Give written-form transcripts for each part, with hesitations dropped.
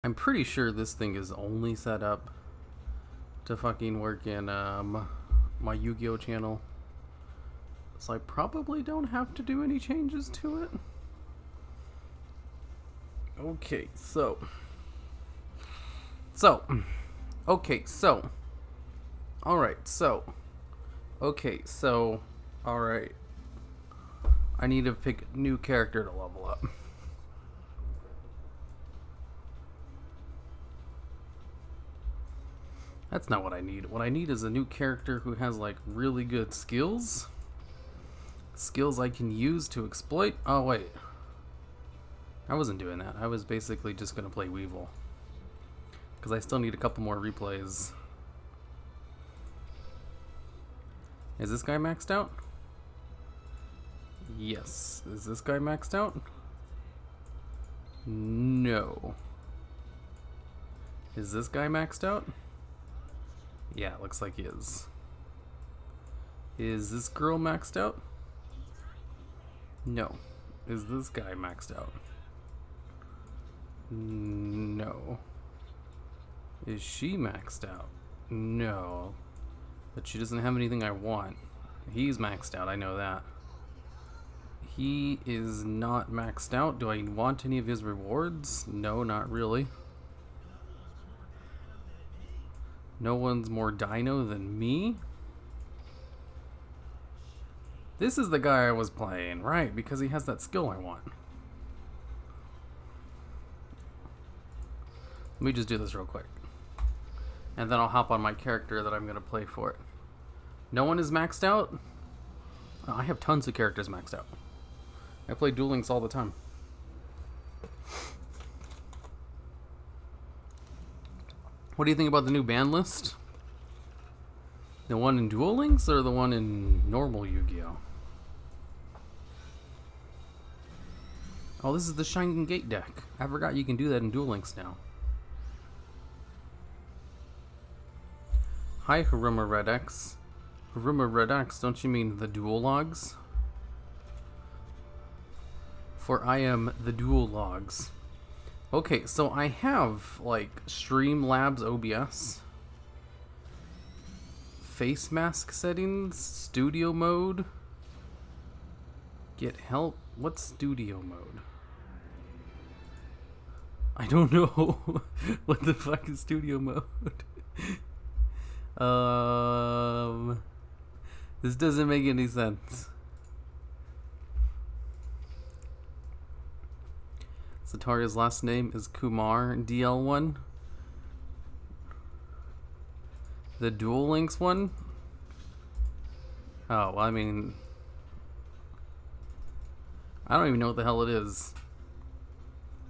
I'm pretty sure this thing is only set up to fucking work in my Yu-Gi-Oh channel. So I probably don't have to do any changes to it. Okay, alright. I need to pick a new character to level up. That's not what I need. What I need is a new character who has, like, really good skills. Skills I can use to exploit. Oh, wait. I wasn't doing that. I was basically just going to play Weevil. Because I still need a couple more replays. Is this guy maxed out? Yes. Is this guy maxed out? No. Is this guy maxed out? Yeah, it looks like he is. Is this girl maxed out? No. Is this guy maxed out? No. Is she maxed out? No. But she doesn't have anything I want. He's maxed out, I know that. He is not maxed out. Do I want any of his rewards? No, not really. No one's more dino than me? This is the guy I was playing, right, because he has that skill I want. Let me just do this real quick. And then I'll hop on my character that I'm going to play for it. No one is maxed out? Oh, I have tons of characters maxed out. I play Duel Links all the time. What do you think about the new ban list? The one in Duel Links or the one in normal Yu-Gi-Oh? Oh, this is the Shining Gate deck. I forgot you can do that in Duel Links now. Hi, hirumaredx. hirumaredx, don't you mean the duel logs? For I am the duel logs. Okay, so I have, like, Streamlabs OBS, face mask settings, studio mode, get help. What's studio mode? I don't know. What the fuck is studio mode? This doesn't make any sense. Sataria's last name is Kumar. DL1. The Duel Links one? Oh, well, I mean, I don't even know what the hell it is.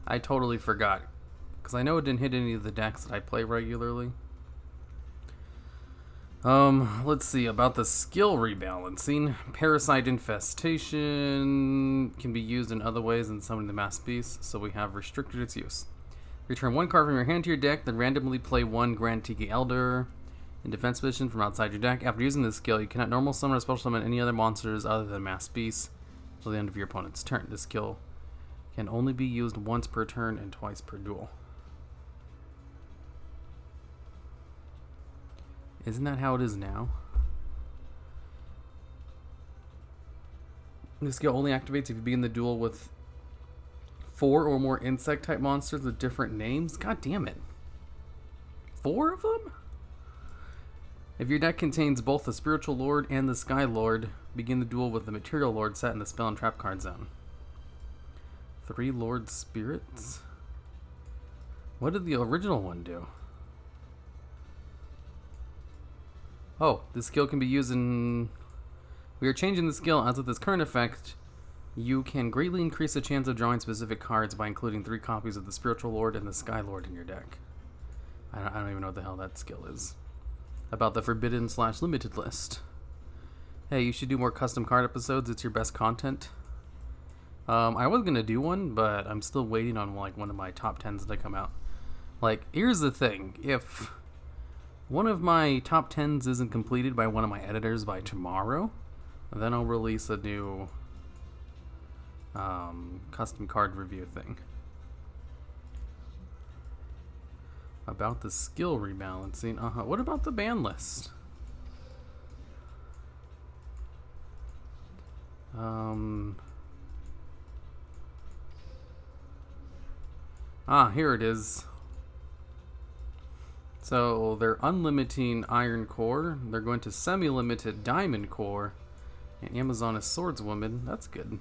I totally forgot. Because I know it didn't hit any of the decks that I play regularly. Let's see about the skill rebalancing. Parasite Infestation can be used in other ways than summoning the mass beast, so we have restricted its use. Return one card from your hand to your deck, then randomly play one Grand Tiki Elder in defense position from outside your deck. After using this skill, you cannot normal summon or special summon any other monsters other than mass beasts until the end of your opponent's turn. This skill can only be used once per turn and twice per duel. Isn't that how it is now? This skill only activates if you begin the duel with 4 or more insect type monsters with different names. God damn it. 4 of them? If your deck contains both the Spiritual Lord and the Sky Lord, begin the duel with the Material Lord set in the spell and trap card zone. 3 Lord Spirits? What did the original one do? Oh, this skill can be used in... We are changing the skill. As with this current effect, you can greatly increase the chance of drawing specific cards by including 3 copies of the Spiritual Lord and the Sky Lord in your deck. I don't even know what the hell that skill is. About the forbidden/limited list. Hey, you should do more custom card episodes. It's your best content. I was going to do one, but I'm still waiting on, like, one of my top 10s to come out. Like, here's the thing. If one of my top 10s isn't completed by one of my editors by tomorrow, then I'll release a new custom card review thing. About the skill rebalancing. What about the ban list? Here it is. So they're unlimiting Iron Core. They're going to semi-limited Diamond Core. And Amazon is Swordswoman. That's good.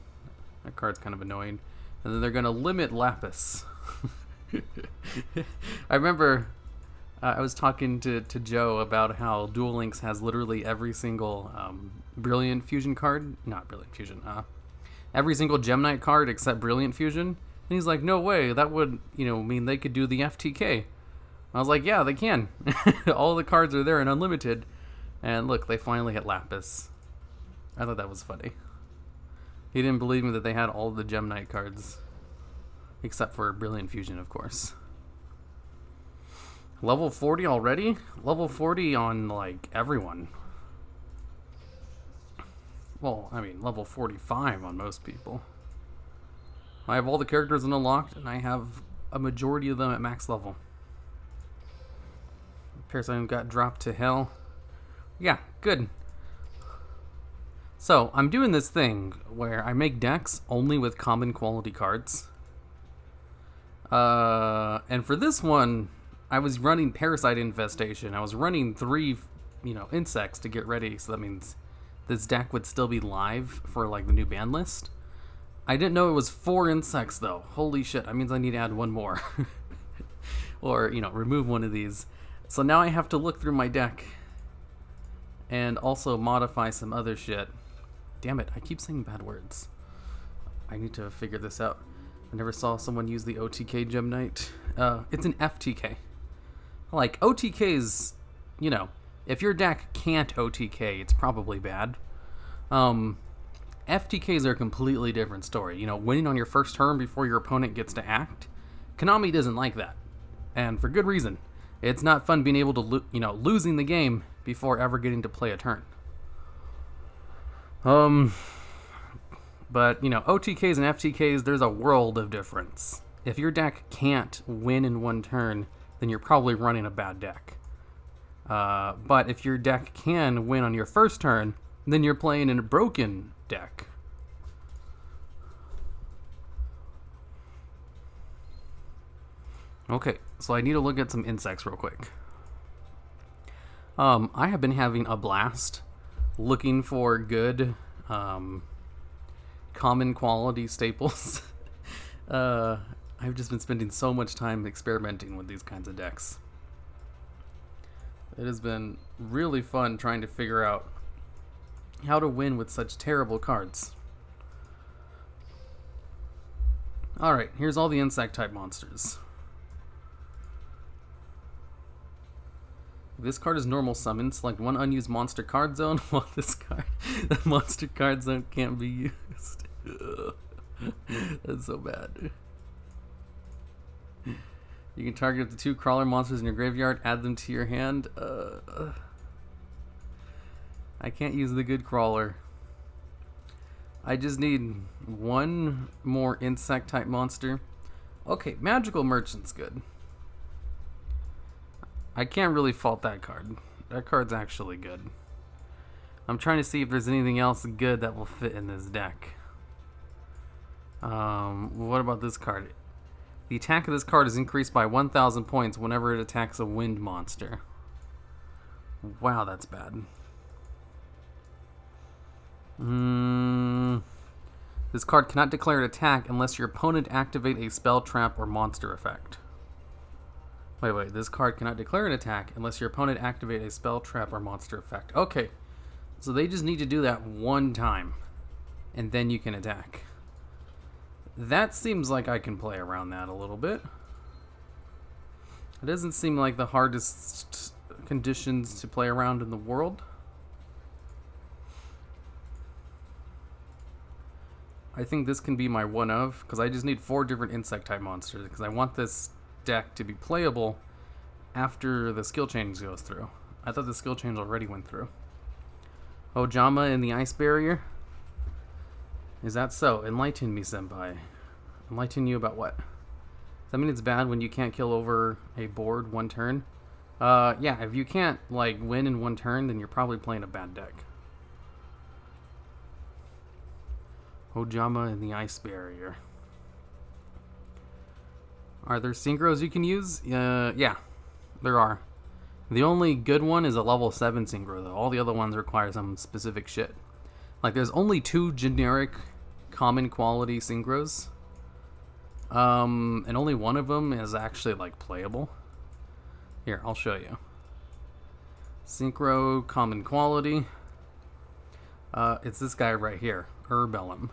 That card's kind of annoying. And then they're going to limit Lapis. I remember I was talking to Joe about how Duel Links has literally every single Brilliant Fusion card. Not Brilliant Fusion. Every single Gem Knight card except Brilliant Fusion. And he's like, no way. That would, mean they could do the FTK. I was like, yeah, they can. All the cards are there and unlimited. And look, they finally hit Lapis. I thought that was funny. He didn't believe me that they had all the Gem Knight cards. Except for Brilliant Fusion, of course. Level 40 already? Level 40 on, like, everyone. Well, I mean, level 45 on most people. I have all the characters unlocked, and I have a majority of them at max level. Parasite got dropped to hell. Yeah, good. So, I'm doing this thing where I make decks only with common quality cards. And for this one, I was running Parasite Infestation. I was running 3, insects to get ready, so that means this deck would still be live for, like, the new ban list. I didn't know it was 4 insects, though. Holy shit, that means I need to add 1 more. Or, remove one of these. So now I have to look through my deck and also modify some other shit. Damn it, I keep saying bad words. I need to figure this out. I never saw someone use the OTK Gem Knight. It's an FTK. Like, OTKs, if your deck can't OTK, it's probably bad. FTKs are a completely different story. Winning on your first turn before your opponent gets to act. Konami doesn't like that. And for good reason. It's not fun being able to, losing the game before ever getting to play a turn. But, OTKs and FTKs, there's a world of difference. If your deck can't win in 1 turn, then you're probably running a bad deck. But if your deck can win on your first turn, then you're playing in a broken deck. Okay, so I need to look at some insects real quick. I have been having a blast looking for good common quality staples. I've just been spending so much time experimenting with these kinds of decks. It has been really fun trying to figure out how to win with such terrible cards. Alright, here's all the insect type monsters. If this card is normal summon, select 1 unused monster card zone while the monster card zone can't be used. That's so bad. You can target up to 2 crawler monsters in your graveyard, add them to your hand. I can't use the good crawler. I just need 1 more insect type monster. Okay, magical merchant's good. I can't really fault that card. That card's actually good. I'm trying to see if there's anything else good that will fit in this deck. What about this card? The attack of this card is increased by 1,000 points whenever it attacks a wind monster. Wow, that's bad. This card cannot declare an attack unless your opponent activate a spell, trap, or monster effect. Wait, this card cannot declare an attack unless your opponent activate a spell, trap, or monster effect. Okay, so they just need to do that 1 time, and then you can attack. That seems like I can play around that a little bit. It doesn't seem like the hardest conditions to play around in the world. I think this can be my one of, because I just need 4 different insect type monsters, because I want this deck to be playable after the skill change goes through. I thought the skill change already went through. Ojama in the ice barrier? Is that so? Enlighten me, senpai. Enlighten you about what? Does that mean it's bad when you can't kill over a board one turn? Yeah, if you can't, like, win in one turn, then you're probably playing a bad deck. Ojama and the Ice Barrier. Are there synchros you can use? Yeah, there are. The only good one is a level 7 synchro, though. All the other ones require some specific shit. Like, there's only 2 generic common quality synchros. And only one of them is actually, like, playable. Here, I'll show you. Synchro, common quality. It's this guy right here, Urbellum.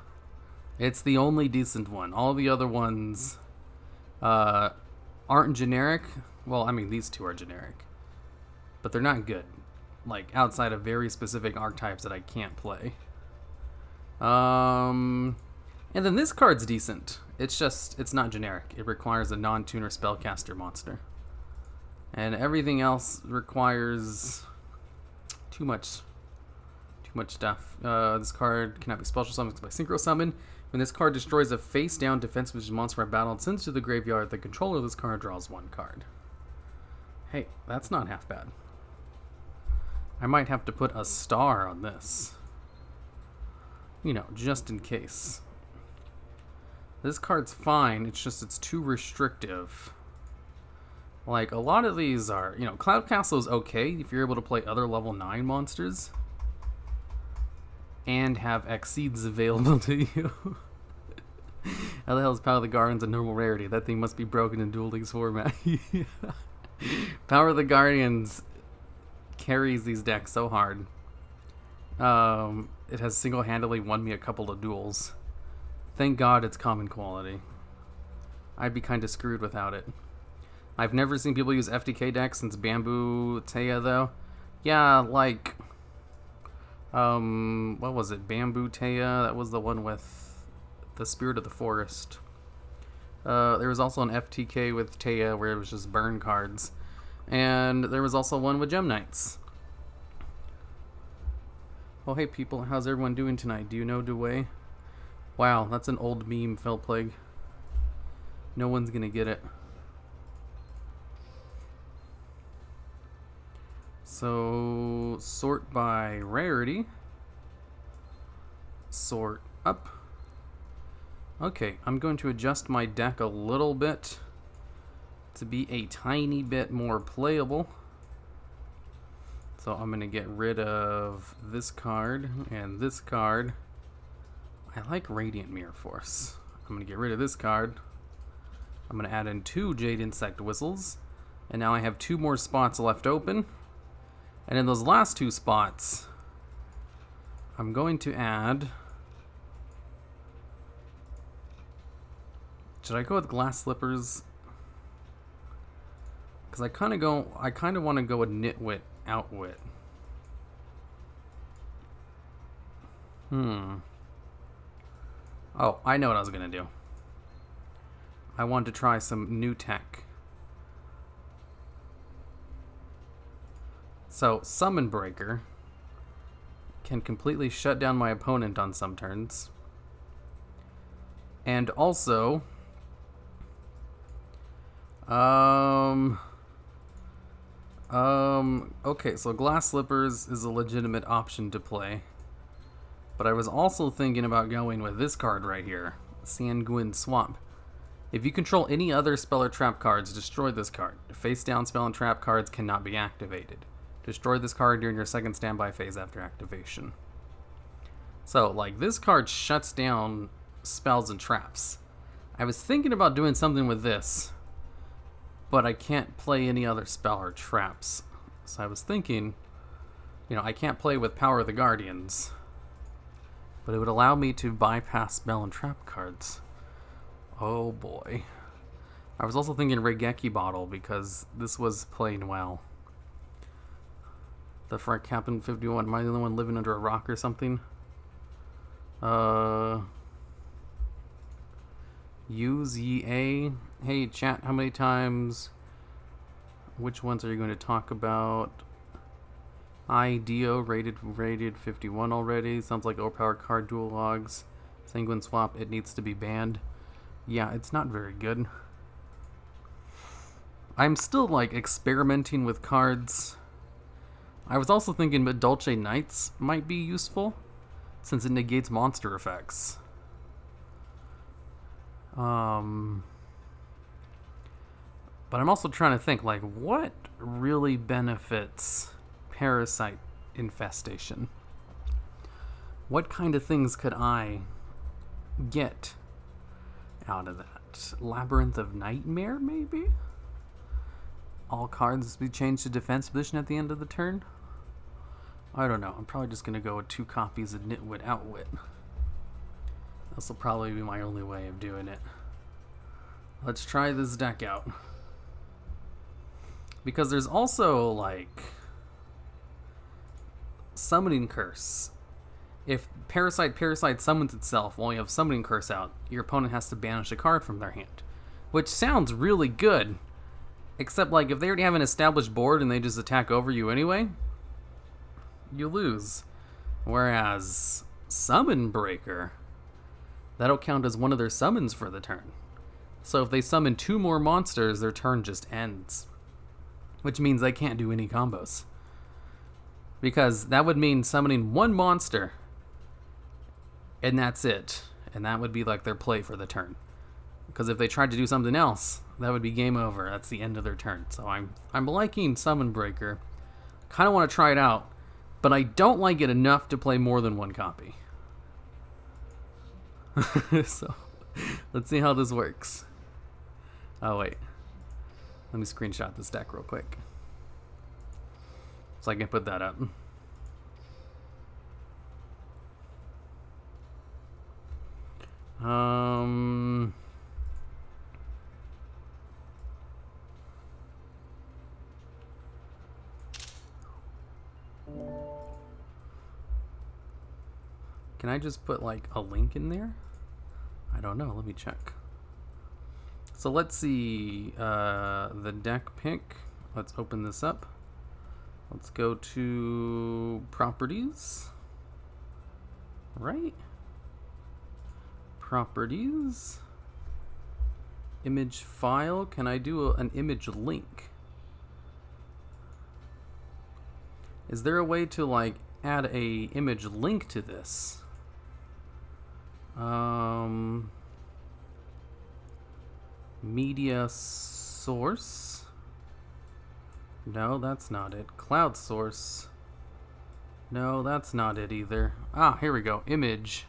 It's the only decent one. All the other ones aren't generic. Well, I mean, these 2 are generic. But they're not good. Like, outside of very specific archetypes that I can't play. And then this card's decent. It's just, it's not generic. It requires a non-tuner spellcaster monster. And everything else requires too much stuff. This card cannot be special summoned by synchro summon. When this card destroys a face-down defense monster from battle and sends to the graveyard, the controller of this card draws 1 card. Hey, that's not half bad. I might have to put a star on this. You know, just in case. This card's fine, it's just it's too restrictive. Like, a lot of these are, you know, Cloud Castle is okay if you're able to play other level 9 monsters. And have Exceeds available to you. How the hell is Power of the Guardians a normal rarity? That thing must be broken in Duel Links format. Power of the Guardians carries these decks so hard. It has single-handedly won me a couple of duels. Thank God it's common quality. I'd be kind of screwed without it. I've never seen people use FTK decks since Bamboo Taya, though. Yeah, like... what was it? Bamboo Taya? That was the one with the Spirit of the Forest. There was also an FTK with Taya where it was just burn cards. And there was also one with Gem Knights. Oh, hey people, how's everyone doing tonight? Do you know Duel? Wow, that's an old meme, Fell Plague. No one's gonna get it. So, sort by rarity. Sort up. Okay, I'm going to adjust my deck a little bit to be a tiny bit more playable. So I'm going to get rid of this card and this card. I like Radiant Mirror Force. I'm going to get rid of this card. I'm going to add in 2 Jade Insect Whistles. And now I have 2 more spots left open. And in those last 2 spots, I'm going to add... Should I go with Glass Slippers? Because I kind of want to go with Nitwit Outwit. Oh, I know what I was going to do. I wanted to try some new tech. So, Summon Breaker can completely shut down my opponent on some turns. And also... okay, so Glass Slippers is a legitimate option to play. But I was also thinking about going with this card right here, Sanguine Swamp. If you control any other spell or trap cards, destroy this card. Face down spell and trap cards cannot be activated. Destroy this card during your second standby phase after activation. So, like, this card shuts down spells and traps. I was thinking about doing something with this, but I can't play any other spell or traps. So I was thinking, you know, I can't play with Power of the Guardians, but it would allow me to bypass spell and trap cards. Oh boy. I was also thinking Regeki Bottle, because this was playing well. The Frank Captain 51, am I the only one living under a rock or something? Use ye a. Hey chat, how many times? Which ones are you going to talk about? IDO rated 51 already. Sounds like overpowered card. Dual logs. Sanguine Swap, it needs to be banned. Yeah, it's not very good. I'm still like experimenting with cards. I was also thinking that Dolce Knights might be useful since it negates monster effects. But I'm also trying to think, like, what really benefits parasite infestation? What kind of things could I get out of that? Labyrinth of Nightmare, maybe? All cards be changed to defense position at the end of the turn? I don't know. I'm probably just going to go with 2 copies of Nitwit Outwit. This will probably be my only way of doing it. Let's try this deck out. Because there's also, like, Summoning Curse. If Parasite summons itself while you have Summoning Curse out, your opponent has to banish a card from their hand. Which sounds really good. Except, like, if they already have an established board and they just attack over you anyway, you lose. Whereas Summon Breaker, that'll count as one of their summons for the turn. So if they summon 2 more monsters, their turn just ends. Which means they can't do any combos. Because that would mean summoning 1 monster, and that's it. And that would be like their play for the turn. Because if they tried to do something else, that would be game over. That's the end of their turn. So I'm liking Summon Breaker. Kind of want to try it out, but I don't like it enough to play more than 1 copy. So let's see how this works. Oh wait, let me screenshot this deck real quick so I can put that up. Can I just put like a link in there? I don't know. Let me check. So let's see the deck pick. Let's open this up. Let's go to properties. Right? Properties. Image file. Can I do an image link? Is there a way to like add a image link to this? Media source. No, that's not it. Cloud source. No, that's not it either. Ah, here we go. Image.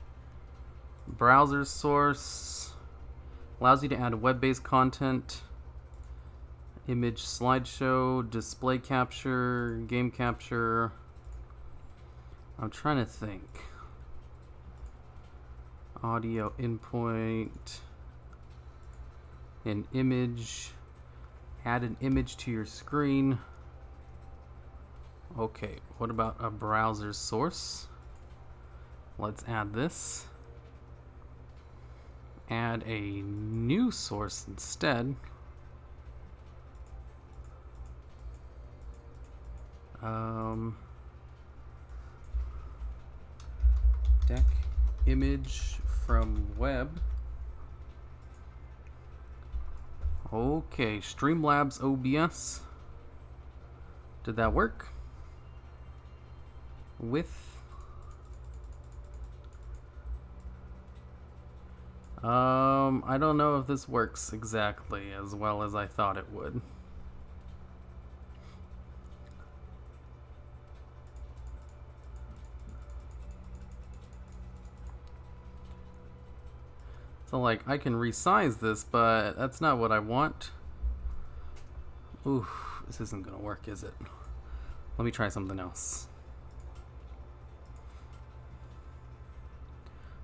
Browser source. Allows you to add web-based content. Image slideshow. Display capture. Game capture. I'm trying to think. Audio input. An image. Add an image to your screen. Okay, what about a browser source? Let's add this. Add a new source instead. Deck image from web. Okay, Streamlabs OBS. Did that work? With I don't know if this works exactly as well as I thought it would. So like I can resize this, but that's not what I want. Ooh, this isn't gonna work, is it? Let me try something else.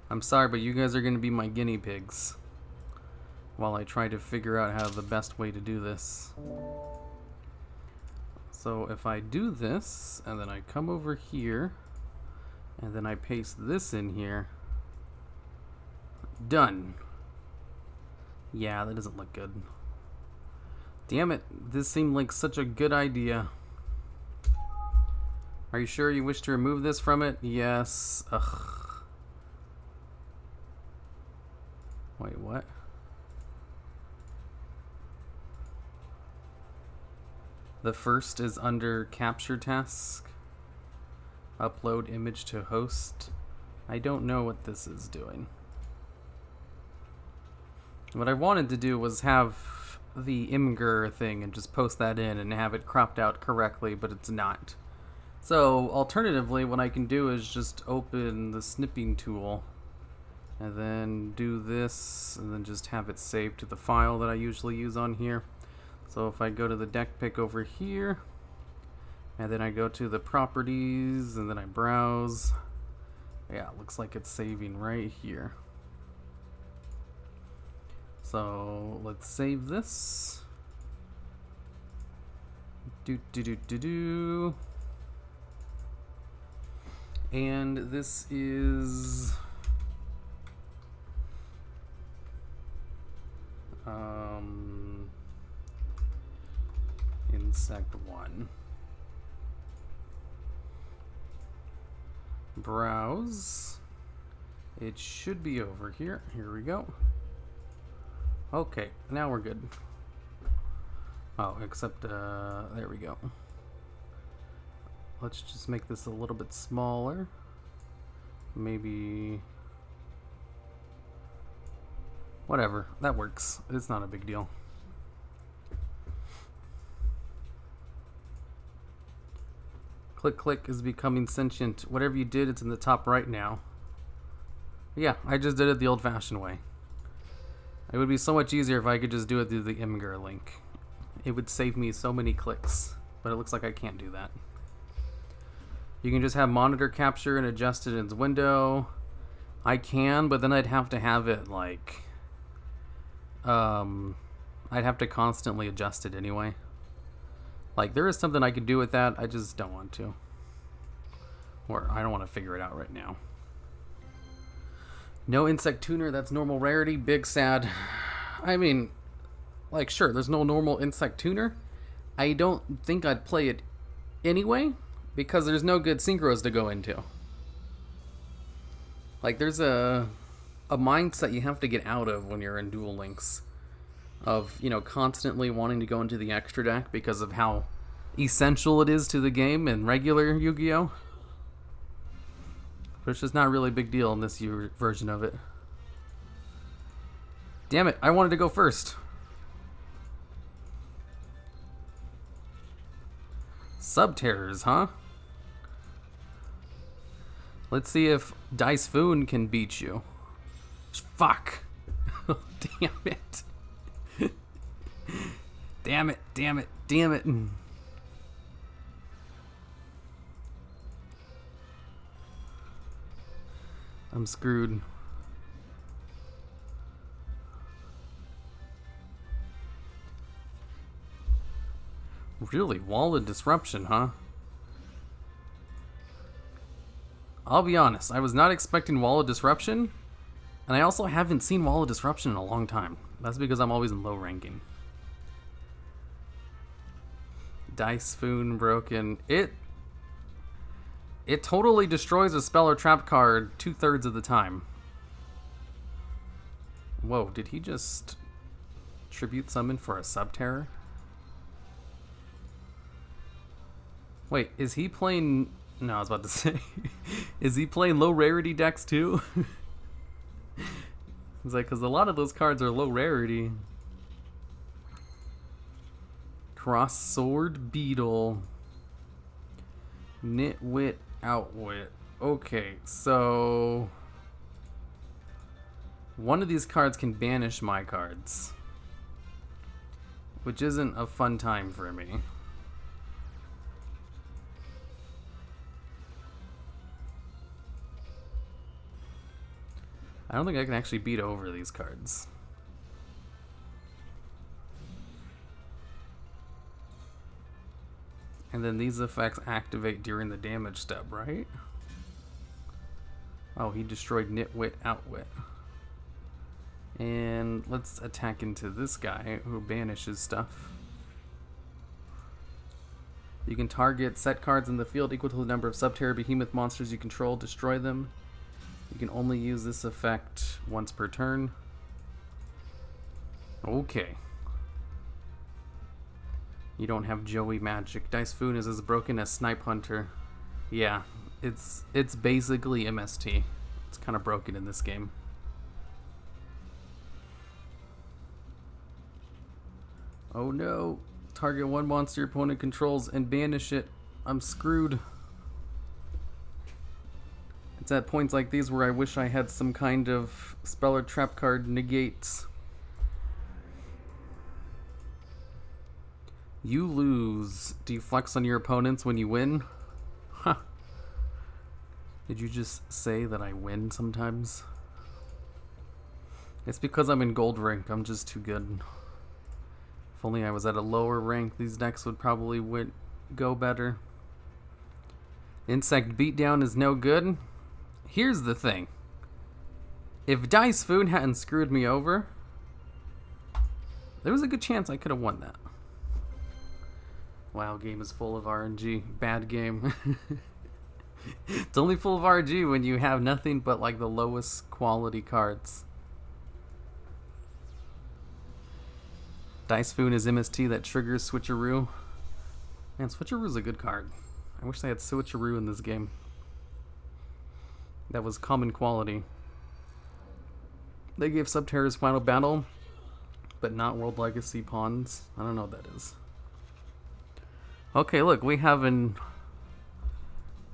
I'm sorry, but you guys are gonna be my guinea pigs while I try to figure out how the best way to do this. So if I do this, and then I come over here, and then I paste this in here, done. Yeah, that doesn't look good. Damn it, this seemed like such a good idea. Are you sure you wish to remove this from it? Yes. Ugh. Wait, what? The first is under capture task. Upload image to host. I don't know what this is doing. What I wanted to do was have the Imgur thing and just post that in and have it cropped out correctly, but it's not. So, alternatively, what I can do is just open the snipping tool and then do this and then just have it saved to the file that I usually use on here. So if I go to the deck pick over here, and then I go to the properties, and then I browse, yeah, it looks like it's saving right here. So let's save this. And this is insect 1. Browse. It should be over here. Here we go. Okay, now we're good. Oh, except, there we go. Let's just make this a little bit smaller. Maybe... whatever, that works. It's not a big deal. Click click is becoming sentient. Whatever you did, it's in the top right now. Yeah, I just did it the old-fashioned way. It would be so much easier if I could just do it through the Imgur link. It would save me so many clicks, but it looks like I can't do that. You can just have monitor capture and adjust it in its window. I can, but then I'd have to have it like... I'd have to constantly adjust it anyway. Like, there is something I could do with that, I just don't want to. Or, I don't want to figure it out right now. No insect tuner, that's normal rarity, big sad. I mean, like, sure, there's no normal insect tuner. I don't think I'd play it anyway, because there's no good synchros to go into. Like, there's a mindset you have to get out of when you're in Duel Links. Of, you know, constantly wanting to go into the extra deck because of how essential it is to the game in regular Yu-Gi-Oh! But it's just not really a big deal in this version of it. Damn it, I wanted to go first. Sub-terrors, huh? Let's see if Dice Foon can beat you. Fuck. Damn it. Damn it, damn it, damn it. I'm screwed. Really? Wall of Disruption, huh? I'll be honest, I was not expecting Wall of Disruption, and I also haven't seen Wall of Disruption in a long time. That's because I'm always in low ranking. Dice Foon broken. It totally destroys a spell or trap card 2/3 of the time. Whoa, did he just tribute summon for a sub-terror? Wait, is he playing... No, I was about to say. Is he playing low rarity decks too? It's like, because a lot of those cards are low rarity. Cross Sword Beetle. Nitwit Outwit. Okay, so... one of these cards can banish my cards. Which isn't a fun time for me. I don't think I can actually beat over these cards. And then these effects activate during the damage step, right? Oh, he destroyed Nitwit Outwit. And let's attack into this guy who banishes stuff. You can target set cards in the field equal to the number of Sub-Terror Behemoth monsters you control, destroy them. You can only use this effect once per turn. Okay. You don't have Joey magic. Dice Foon is as broken as Snipe Hunter. Yeah, it's basically MST. It's kind of broken in this game. Oh no. Target one monster your opponent controls and banish it. I'm screwed. It's at points like these where I wish I had some kind of spell or trap card negates. You lose. Do you flex on your opponents when you win? Huh. Did you just say that I win sometimes? It's because I'm in gold rank. I'm just too good. If only I was at a lower rank, these decks would probably go better. Insect Beatdown is no good. Here's the thing. If Dice Food hadn't screwed me over, there was a good chance I could have won that. Wow, game is full of RNG. Bad game. It's only full of RNG when you have nothing but like the lowest quality cards. Dice Foon is MST that triggers Switcheroo. Man, Switcheroo's a good card. I wish they had Switcheroo in this game. That was common quality. They gave Subterra's Final Battle, but not World Legacy Pawns. I don't know what that is. Okay, look, we have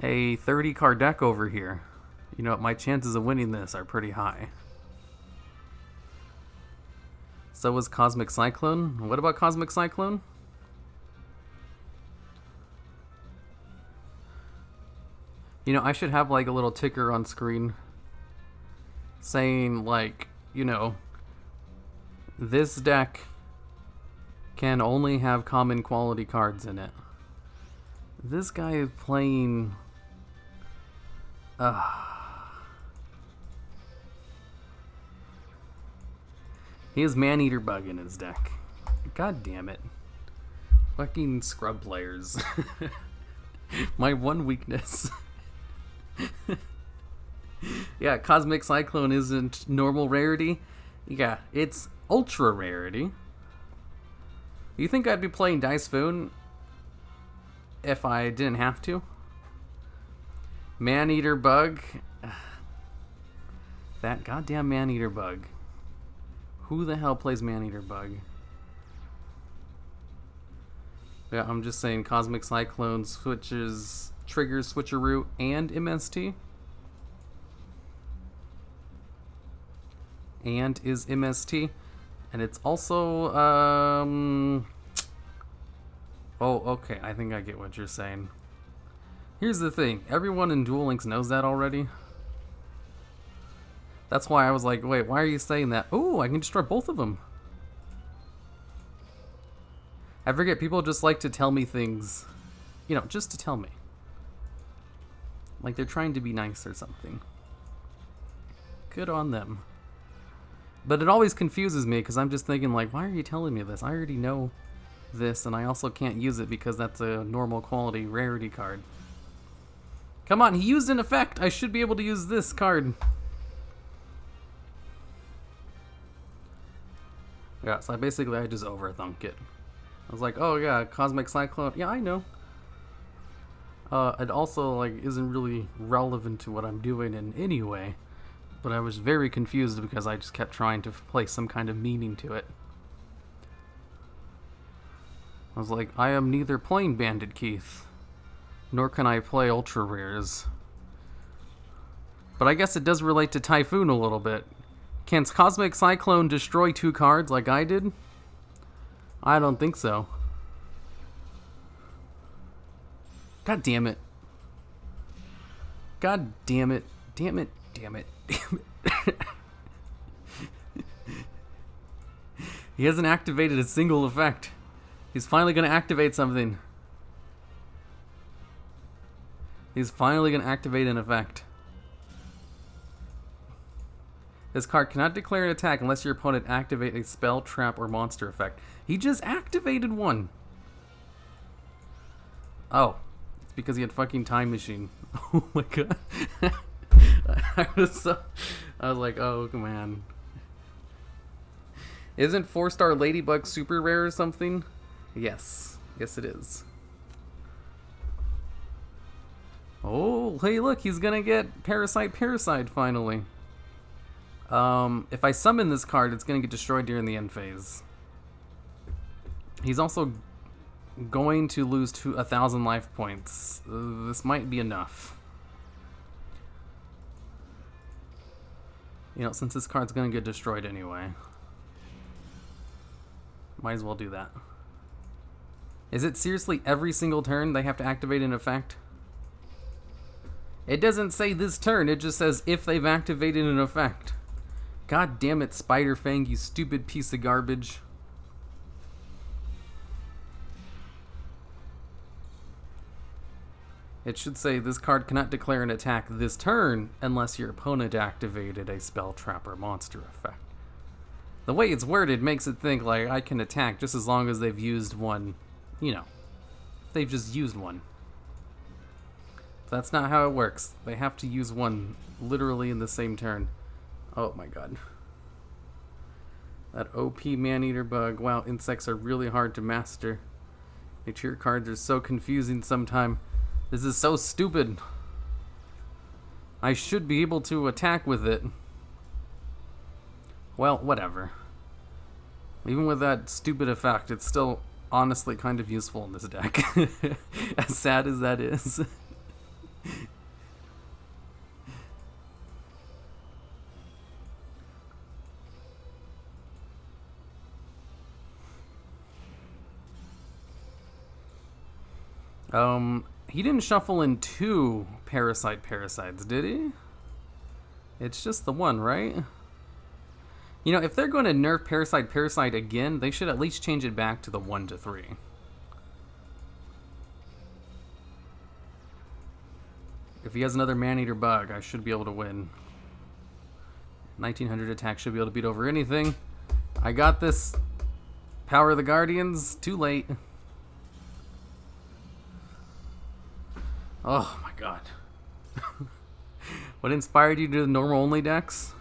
a 30 card deck over here. You know what, my chances of winning this are pretty high. So was Cosmic Cyclone. What about Cosmic Cyclone? You know, I should have like a little ticker on screen saying like, you know, this deck can only have common quality cards in it. This guy is playing he has Maneater Bug in his deck. God damn it. Fucking scrub players. My one weakness. Yeah, Cosmic Cyclone isn't normal rarity. Yeah, it's ultra rarity. You think I'd be playing Dice Foon if I didn't have to? Maneater Bug. That goddamn Maneater Bug. Who the hell plays Maneater Bug? Yeah, I'm just saying Cosmic Cyclone triggers Switcheroo and MST. And is MST. And it's also, oh, okay, I think I get what you're saying. Here's the thing. Everyone in Duel Links knows that already. That's why I was like, wait, why are you saying that? Oh, I can destroy both of them. I forget, people just like to tell me things, you know, just to tell me. Like they're trying to be nice or something. Good on them. But it always confuses me because I'm just thinking like, why are you telling me this? I already know this and I also can't use it because that's a normal quality rarity card. Come on, he used an effect. I should be able to use this card. Yeah, so I just overthunk it. I was like, oh yeah, Cosmic Cyclone. Yeah, I know. It also like isn't really relevant to what I'm doing in any way. But I was very confused because I just kept trying to place some kind of meaning to it. I was like, I am neither playing Bandit Keith, nor can I play Ultra Rares. But I guess it does relate to Typhoon a little bit. Can Cosmic Cyclone destroy 2 cards like I did? I don't think so. God damn it. God damn it. Damn it. Damn it. Damn it. He hasn't activated a single effect. He's finally going to activate something. He's finally going to activate an effect. This card cannot declare an attack unless your opponent activate a spell, trap, or monster effect. He just activated one. Oh. It's because he had fucking Time Machine. Oh my god. I was like, oh man. Isn't 4-star Ladybug super rare or something? Yes. Yes, it is. Oh, hey, look, he's gonna get Parasite finally. If I summon this card, it's gonna get destroyed during the end phase. He's also going to lose 1,000 life points. This might be enough. You know, since this card's gonna get destroyed anyway. Might as well do that. Is it seriously every single turn they have to activate an effect? It doesn't say this turn, it just says if they've activated an effect. God damn it, Spider Fang, you stupid piece of garbage. It should say this card cannot declare an attack this turn unless your opponent activated a spell, trap, or monster effect. The way it's worded makes it think like I can attack just as long as they've used one, you know, they've just used one. That's not how it works. They have to use one literally in the same turn. Oh my god. That OP man-eater bug. Wow, insects are really hard to master. Nature cards are so confusing sometimes. This is so stupid. I should be able to attack with it. Well, whatever. Even with that stupid effect, it's still honestly kind of useful in this deck. As sad as that is. He didn't shuffle in 2 parasites, did he? It's just the one, right? You know, if they're going to nerf parasite again, they should at least change it back to the 1 to 3. If he has another man-eater bug, I should be able to win. 1900 attack should be able to beat over anything. I got this. Power of the Guardians, too late. Oh my god. What inspired you to do the normal only decks?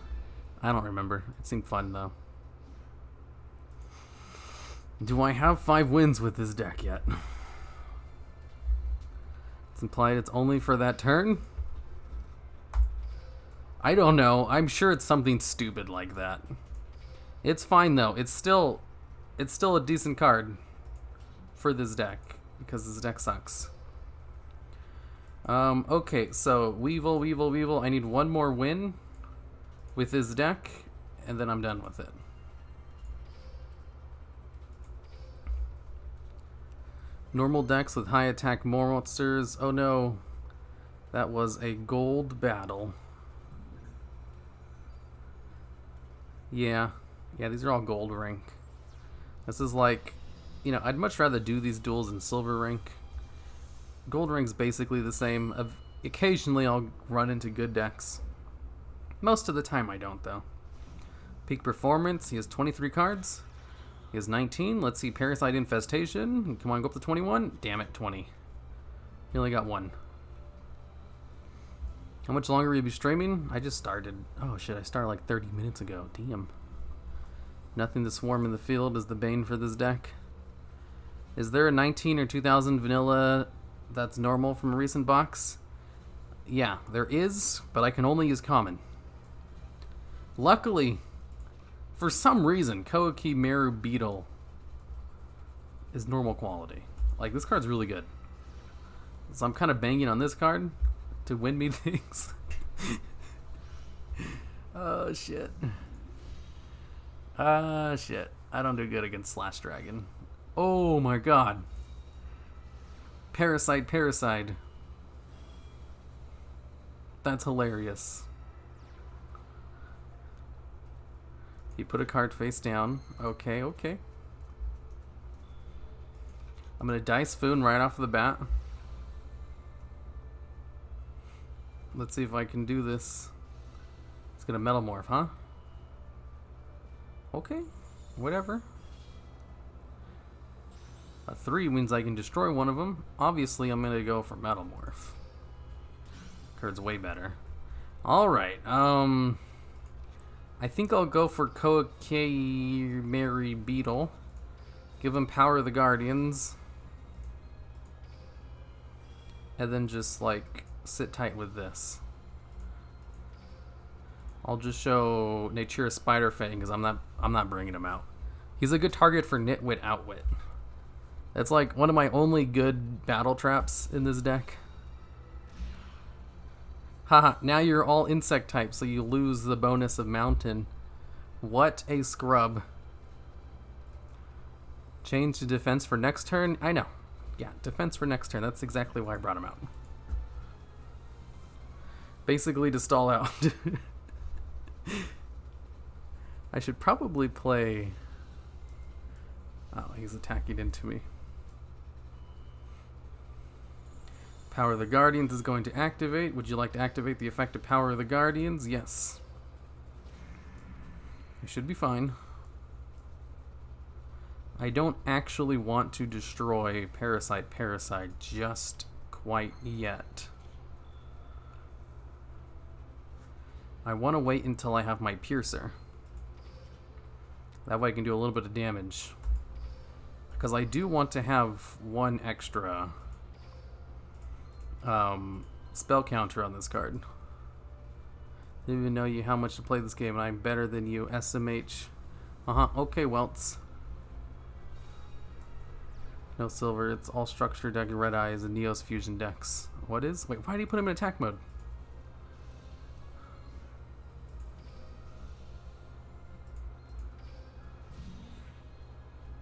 I don't remember. It seemed fun though. Do I have 5 wins with this deck yet? It's implied it's only for that turn? I don't know. I'm sure it's something stupid like that. It's fine though. It's still a decent card for this deck because this deck sucks. Okay, so Weevil. I need one more win with this deck, and then I'm done with it. Normal decks with high attack monsters. Oh no, that was a gold battle. Yeah, these are all gold rank. This is like, you know, I'd much rather do these duels in silver rank. Gold rank's basically the same. Occasionally I'll run into good decks. Most of the time I don't, though. Peak performance, he has 23 cards. He has 19. Let's see, Parasite Infestation. Come on, go up to 21. Damn it, 20. He only got 1. How much longer will you be streaming? I just started. Oh shit, I started like 30 minutes ago. Damn. Nothing to swarm in the field is the bane for this deck. Is there a 19 or 2000 vanilla that's normal from a recent box? Yeah, there is, but I can only use common. Luckily, for some reason, Koakimeru Beetle is normal quality. Like, this card's really good. So I'm kind of banging on this card to win me things. Oh, shit. Shit. I don't do good against Slash Dragon. Oh, my God. Parasite. That's hilarious. You put a card face down. Okay. I'm gonna Dice Foon right off the bat. Let's see if I can do this. It's gonna Metamorph, huh? Okay, whatever. A 3 means I can destroy one of them. Obviously, I'm gonna go for Metamorph. Card's way better. Alright, I think I'll go for Koakimeru Beetle. Give him Power of the Guardians. and then just like sit tight with this. I'll just show Natura Spiderfang because I'm not bringing him out. He's a good target for Nitwit Outwit. That's like one of my only good battle traps in this deck. Haha, now you're all insect type, so you lose the bonus of mountain. What a scrub. Change to defense for next turn? I know. Yeah, defense for next turn. That's exactly why I brought him out. Basically to stall out. I should probably play... Oh, he's attacking into me. Power of the Guardians is going to activate. Would you like to activate the effect of Power of the Guardians? Yes. It should be fine. I don't actually want to destroy Parasite just quite yet. I want to wait until I have my Piercer. That way I can do a little bit of damage. Because I do want to have one extra spell counter on this card. Didn't even know you how much to play this game, and I'm better than you, SMH. Okay, Welts. No silver, it's all structure deck and red eyes and Neos fusion decks. What is? Wait, why did he put him in attack mode?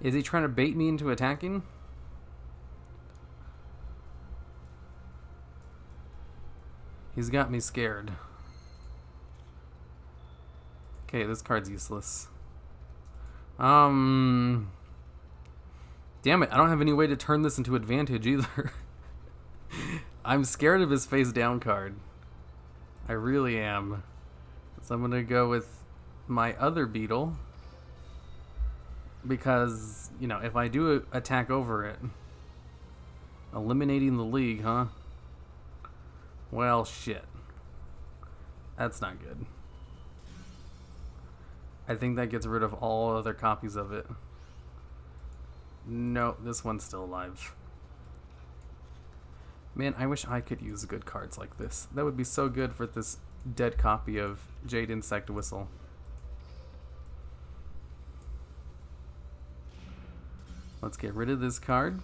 Is he trying to bait me into attacking? He's got me scared. Okay, this card's useless. Damn it, I don't have any way to turn this into advantage either. I'm scared of his face down card. I really am. So I'm gonna go with my other beetle. Because, you know, if I do attack over it, eliminating the league, huh? Well, shit. That's not good. I think that gets rid of all other copies of it. No, this one's still alive. Man, I wish I could use good cards like this. That would be so good for this dead copy of Jade Insect Whistle. Let's get rid of this card.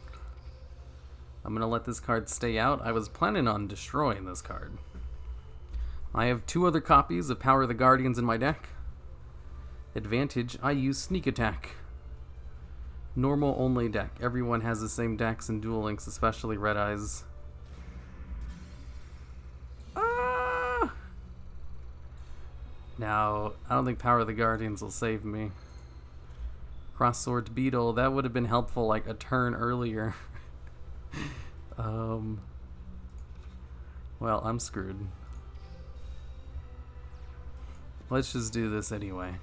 I'm going to let this card stay out. I was planning on destroying this card. I have 2 other copies of Power of the Guardians in my deck. Advantage, I use Sneak Attack. Normal only deck. Everyone has the same decks in Duel Links, especially Red Eyes. Ah! Now, I don't think Power of the Guardians will save me. Cross-Swords Beetle, that would have been helpful like a turn earlier. Well, I'm screwed. Let's just do this anyway.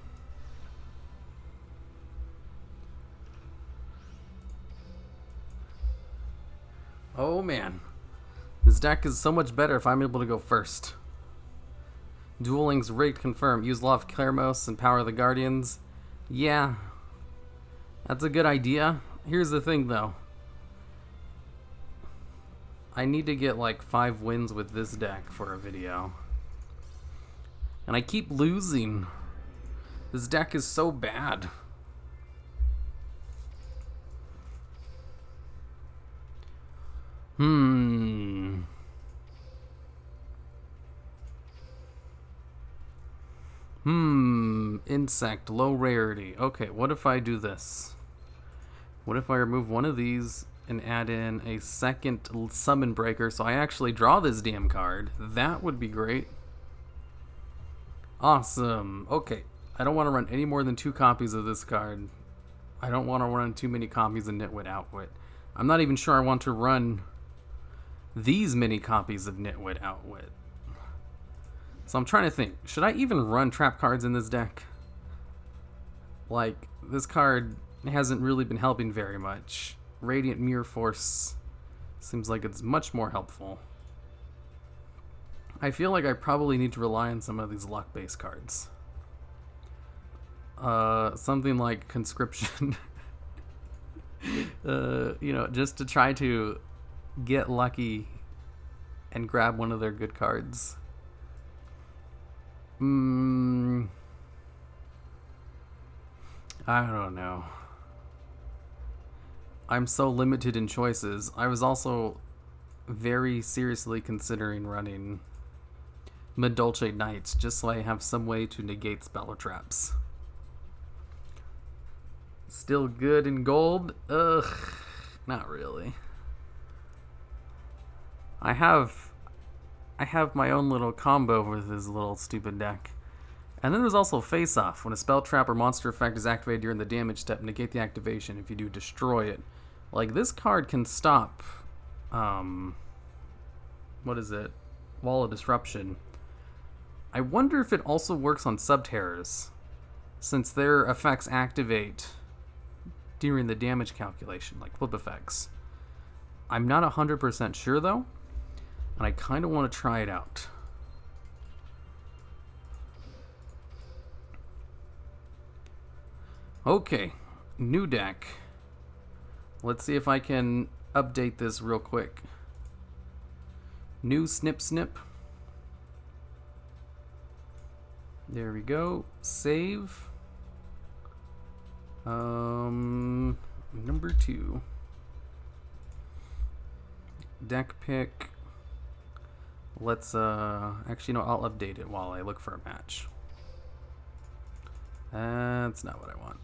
Oh man. This deck is so much better if I'm able to go first. Duel Links rigged confirmed. Use Law of Claremos and Power of the Guardians. Yeah. That's a good idea. Here's the thing though. I need to get like 5 wins with this deck for a video. And I keep losing. This deck is so bad. Insect, low rarity. Okay, what if I do this? What if I remove one of these and add in a second summon breaker so I actually draw this damn card? That would be great. Awesome. Okay, I don't want to run any more than 2 copies of this card. I don't want to run too many copies of Nitwit Outwit. I'm not even sure I want to run these many copies of Nitwit Outwit. So I'm trying to think, should I even run trap cards in this deck? Like, this card hasn't really been helping very much. Radiant Mirror Force seems like it's much more helpful. I feel like I probably need to rely on some of these luck-based cards. Something like Conscription. You know, just to try to get lucky and grab one of their good cards. I don't know. I'm so limited in choices. I was also very seriously considering running Medolce Knights just so I have some way to negate spell traps. Still good in gold? Ugh, not really. I have my own little combo with this little stupid deck. And then there's also Face Off. When a spell trap or monster effect is activated during the damage step, negate the activation. If you do, destroy it. Like, this card can stop, what is it? Wall of Disruption. I wonder if it also works on Subterrors, since their effects activate during the damage calculation, like flip effects. I'm not 100% sure, though, and I kind of want to try it out. Okay, new deck. Let's see if I can update this real quick. New Snip Snip. There we go. Save. Number 2. Deck pick. Let's actually no, I'll update it while I look for a match. That's not what I want.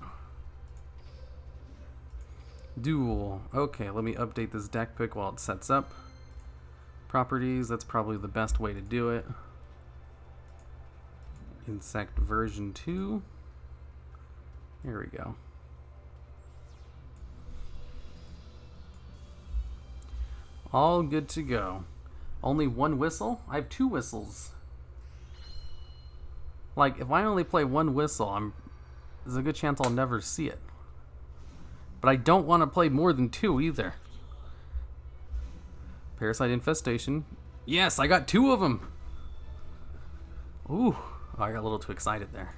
Duel. Okay, let me update this deck pick while it sets up. Properties, that's probably the best way to do it. Insect version 2. Here we go. All good to go. Only one whistle? I have 2 whistles. Like, if I only play 1 whistle, there's a good chance I'll never see it. But I don't want to play more than 2 either. Parasite Infestation. Yes, I got 2 of them. Ooh, I got a little too excited there.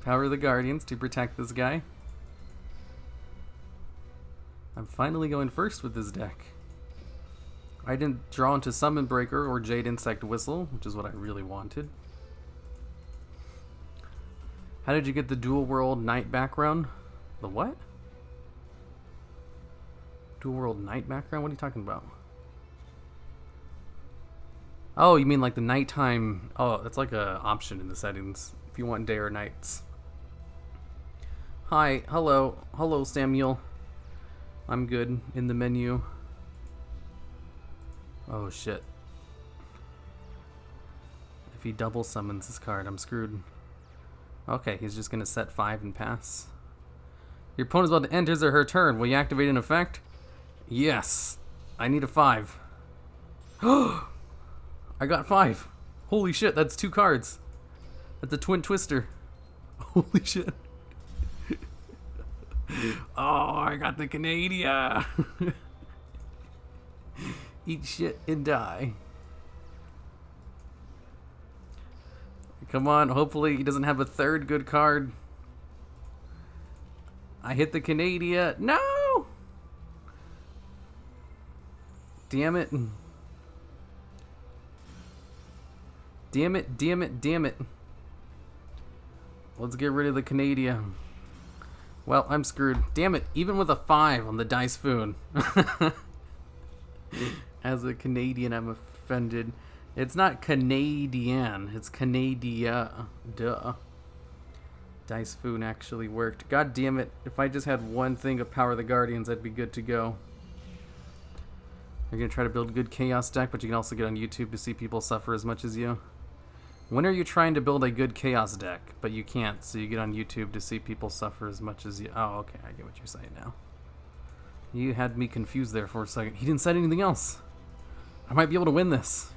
Power of the Guardians to protect this guy. I'm finally going first with this deck. I didn't draw into Summon Breaker or Jade Insect Whistle, which is what I really wanted. How did you get the Dual World Night background? The what? Dual World Night background? What are you talking about? Oh, you mean like the nighttime... Oh, it's like a option in the settings if you want day or nights. Hi, hello. Hello, Samuel. I'm good in the menu. Oh, shit. If he double summons this card, I'm screwed. Okay, he's just going to set 5 and pass. Your opponent's about to end his or her turn. Will you activate an effect? Yes. I need a 5. I got 5. Holy shit, that's 2 cards. That's a Twin Twister. Holy shit. Oh, I got the Canada. Eat shit and die. Come on, hopefully he doesn't have a 3rd good card. I hit the Canada. No! Damn it. Damn it, damn it, damn it. Let's get rid of the Canada. Well, I'm screwed. Damn it, even with a 5 on the Dice Foon. As a Canadian, I'm offended. It's not Canadian, it's Canada. Duh. Dice Foon actually worked. God damn it, if I just had one thing of Power of the Guardians, I'd be good to go. You're gonna try to build a good Chaos deck, but you can also get on YouTube to see people suffer as much as you. When are you trying to build a good Chaos deck, but you can't, so you get on YouTube to see people suffer as much as you... Oh, okay, I get what you're saying now. You had me confused there for a second. He didn't say anything else. I might be able to win this.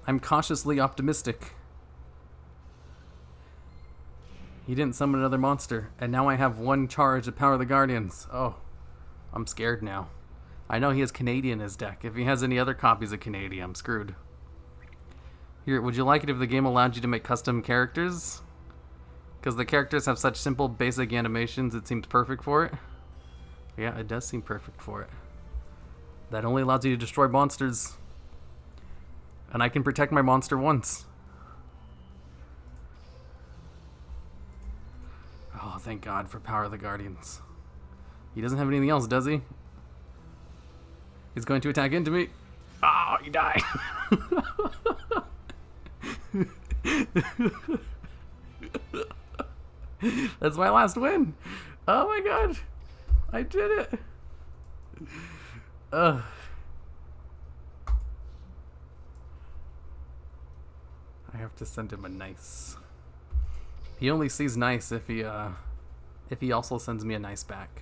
I'm cautiously optimistic. He didn't summon another monster, and now I have 1 charge of Power of the Guardians. Oh, I'm scared now. I know he has Canadian in his deck. If he has any other copies of Canadian, I'm screwed. Here, would you like it if the game allowed you to make custom characters? Because the characters have such simple, basic animations, it seems perfect for it. Yeah, it does seem perfect for it. That only allows you to destroy monsters. And I can protect my monster once. Oh, thank God for Power of the Guardians. He doesn't have anything else, does he? He's going to attack into me. Oh, he died. That's my last win. Oh my God. I did it. I have to send him a nice. He only sees nice if he also sends me a nice back.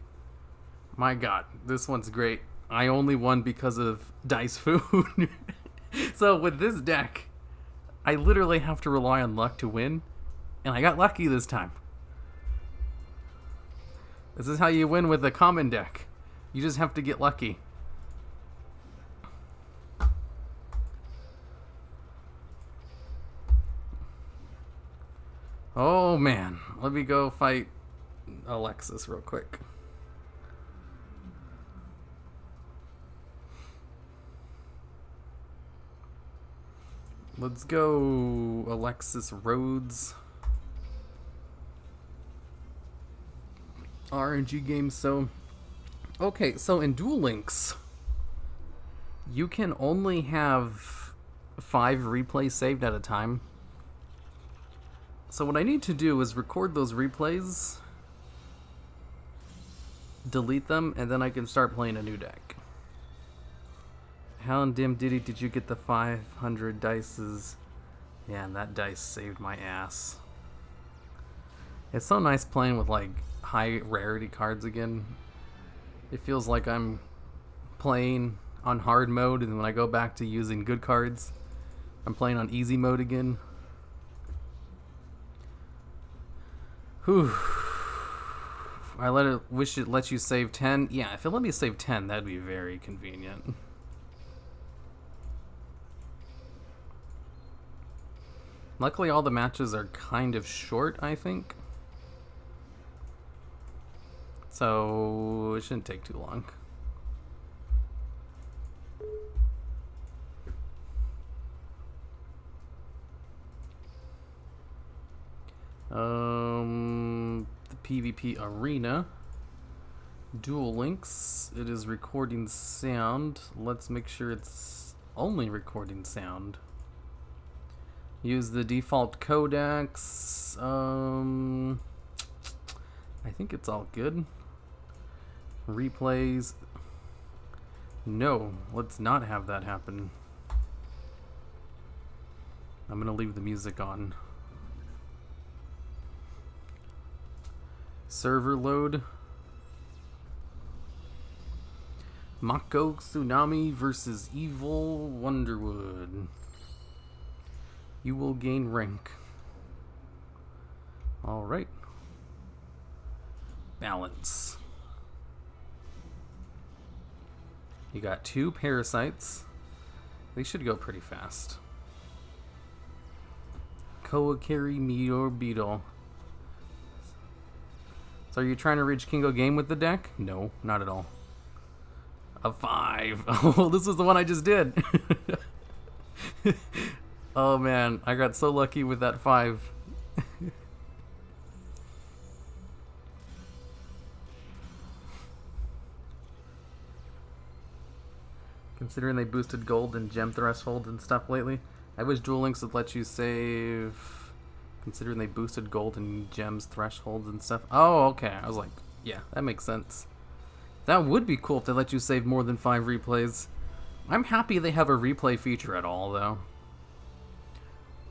My God, this one's great. I only won because of dice food. So with this deck, I literally have to rely on luck to win, and I got lucky this time. This is how you win with a common deck. You just have to get lucky. Oh man, let me go fight Alexis real quick. Let's go Alexis Rhodes. RNG game. So okay, so in Duel Links you can only have 5 replays saved at a time. So what I need to do is record those replays, delete them, and then I can start playing a new deck. How in Dim Diddy did you get the 500 dices? Yeah, and that dice saved my ass. It's so nice playing with like high rarity cards again. It feels like I'm playing on hard mode, and when I go back to using good cards, I'm playing on easy mode again. Whew. Wish it lets you save 10. Yeah, if it let me save 10, that'd be very convenient. Luckily, all the matches are kind of short, I think. So it shouldn't take too long. The PvP arena. Duel Links. It is recording sound. Let's make sure it's only recording sound. Use the default codecs. I think it's all good. Replays. No, let's not have that happen. I'm gonna leave the music on. Server load. Mako Tsunami versus Evil Wonderwood. You will gain rank. Alright. Balance. You got 2 parasites. They should go pretty fast. Koakari Meteor Beetle. So are you trying to reach Kingo game with the deck? No, not at all. A 5. Oh, this was the one I just did. Oh man, I got so lucky with that 5. Considering they boosted gold and gem thresholds and stuff lately, I wish Duel Links would let you save. Considering they boosted gold and gems thresholds and stuff. Oh, okay. I was like, yeah, that makes sense. That would be cool if they let you save more than 5 replays. I'm happy they have a replay feature at all, though.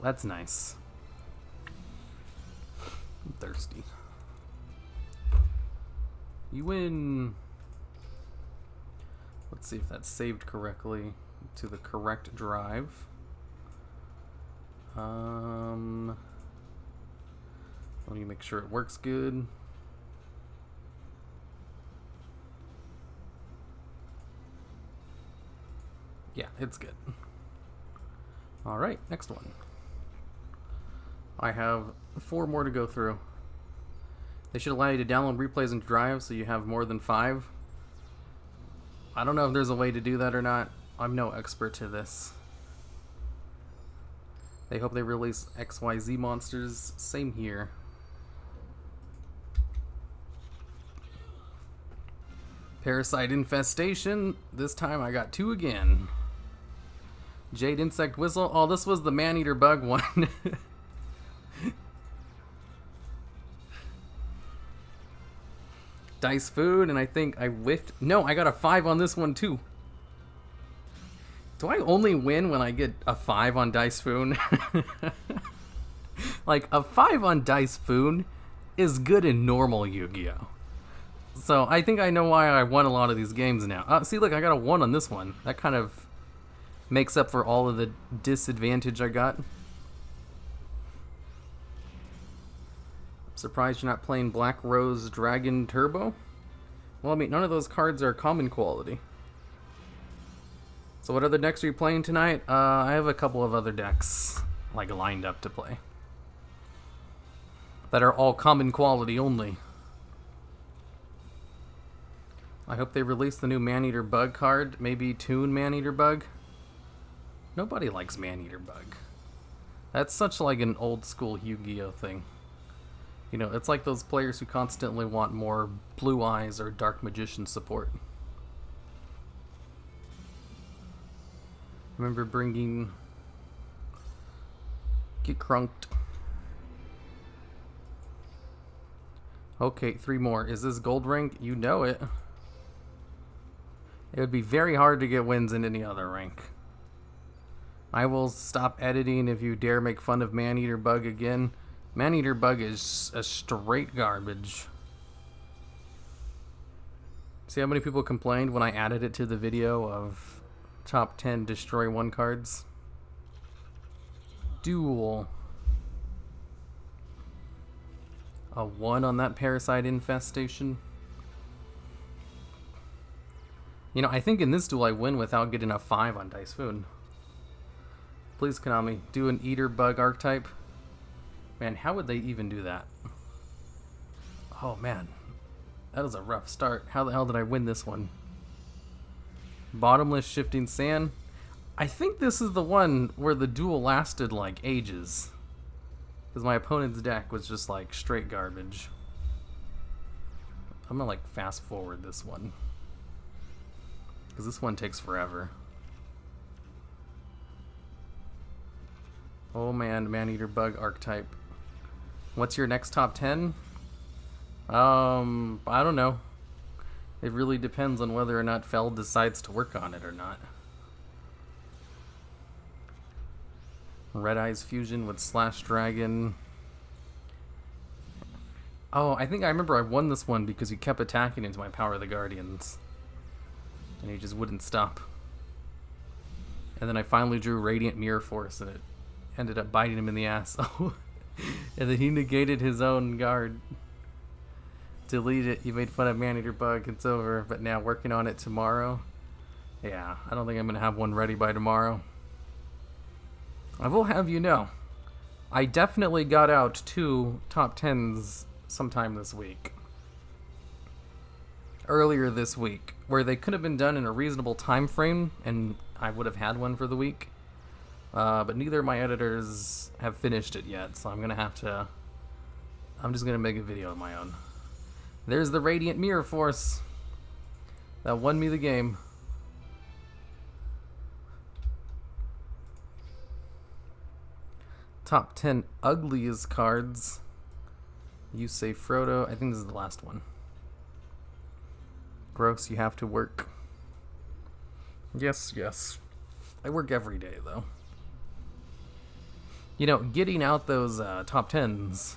That's nice. I'm thirsty. You win. Let's see if that's saved correctly to the correct drive. Let me make sure it works good. Yeah, it's good. Alright, next one. I have 4 more to go through. They should allow you to download replays and drives so you have more than 5. I don't know if there's a way to do that or not. I'm no expert to this. They hope they release XYZ monsters. Same here. Parasite infestation. This time I got 2 again. Jade insect whistle. Oh, this was the man-eater bug one. Dice food, and I think I whiffed. No, I got a 5 on this one too. Do I only win when I get a 5 on Dice Foon? Like, a 5 on Dice Foon is good in normal Yu-Gi-Oh! So, I think I know why I won a lot of these games now. See, look, I got a 1 on this one. That kind of makes up for all of the disadvantage I got. Surprised you're not playing Black Rose Dragon Turbo? Well, I mean, none of those cards are common quality. So what other decks are you playing tonight? I have a couple of other decks, like, lined up to play. That are all common quality only. I hope they release the new Man-Eater Bug card. Maybe Toon Man-Eater Bug. Nobody likes Man-Eater Bug. That's such like an old school Yu-Gi-Oh thing. You know, it's like those players who constantly want more Blue Eyes or Dark Magician support. Remember bringing... Get crunked. Okay, 3 more. Is this gold rank? You know it. It would be very hard to get wins in any other rank. I will stop editing if you dare make fun of Man-Eater Bug again. Man-Eater Bug is a straight garbage. See how many people complained when I added it to the video of top 10 destroy 1 cards? Duel. A 1 on that Parasite infestation. You know, I think in this duel I win without getting a 5 on Dice Foon. Please, Konami, do an Eater Bug archetype. Man, how would they even do that? Oh, man. That was a rough start. How the hell did I win this one? Bottomless Shifting Sand. I think this is the one where the duel lasted, like, ages. Because my opponent's deck was just, like, straight garbage. I'm gonna, like, fast forward this one. Because this one takes forever. Oh man, Man-Eater Bug archetype. What's your next top 10? I don't know. It really depends on whether or not Feld decides to work on it or not. Red Eyes Fusion with Slash Dragon. Oh, I think I remember I won this one because he kept attacking into my Power of the Guardians. And he just wouldn't stop. And then I finally drew Radiant Mirror Force and it ended up biting him in the ass. And then he negated his own guard. Delete it. You made fun of Man-Eater Bug. It's over. But now working on it tomorrow. Yeah, I don't think I'm going to have one ready by tomorrow. I will have you know, I definitely got out 2 top 10s sometime this week. Earlier this week, where they could have been done in a reasonable time frame, and I would have had one for the week. But neither of my editors have finished it yet, so I'm just gonna make a video of my own. There's the Radiant Mirror Force. That won me the game. Top 10 ugliest cards. You say Frodo. I think this is the last one. Gross, you have to work. Yes, yes. I work every day, though. You know, getting out those top 10s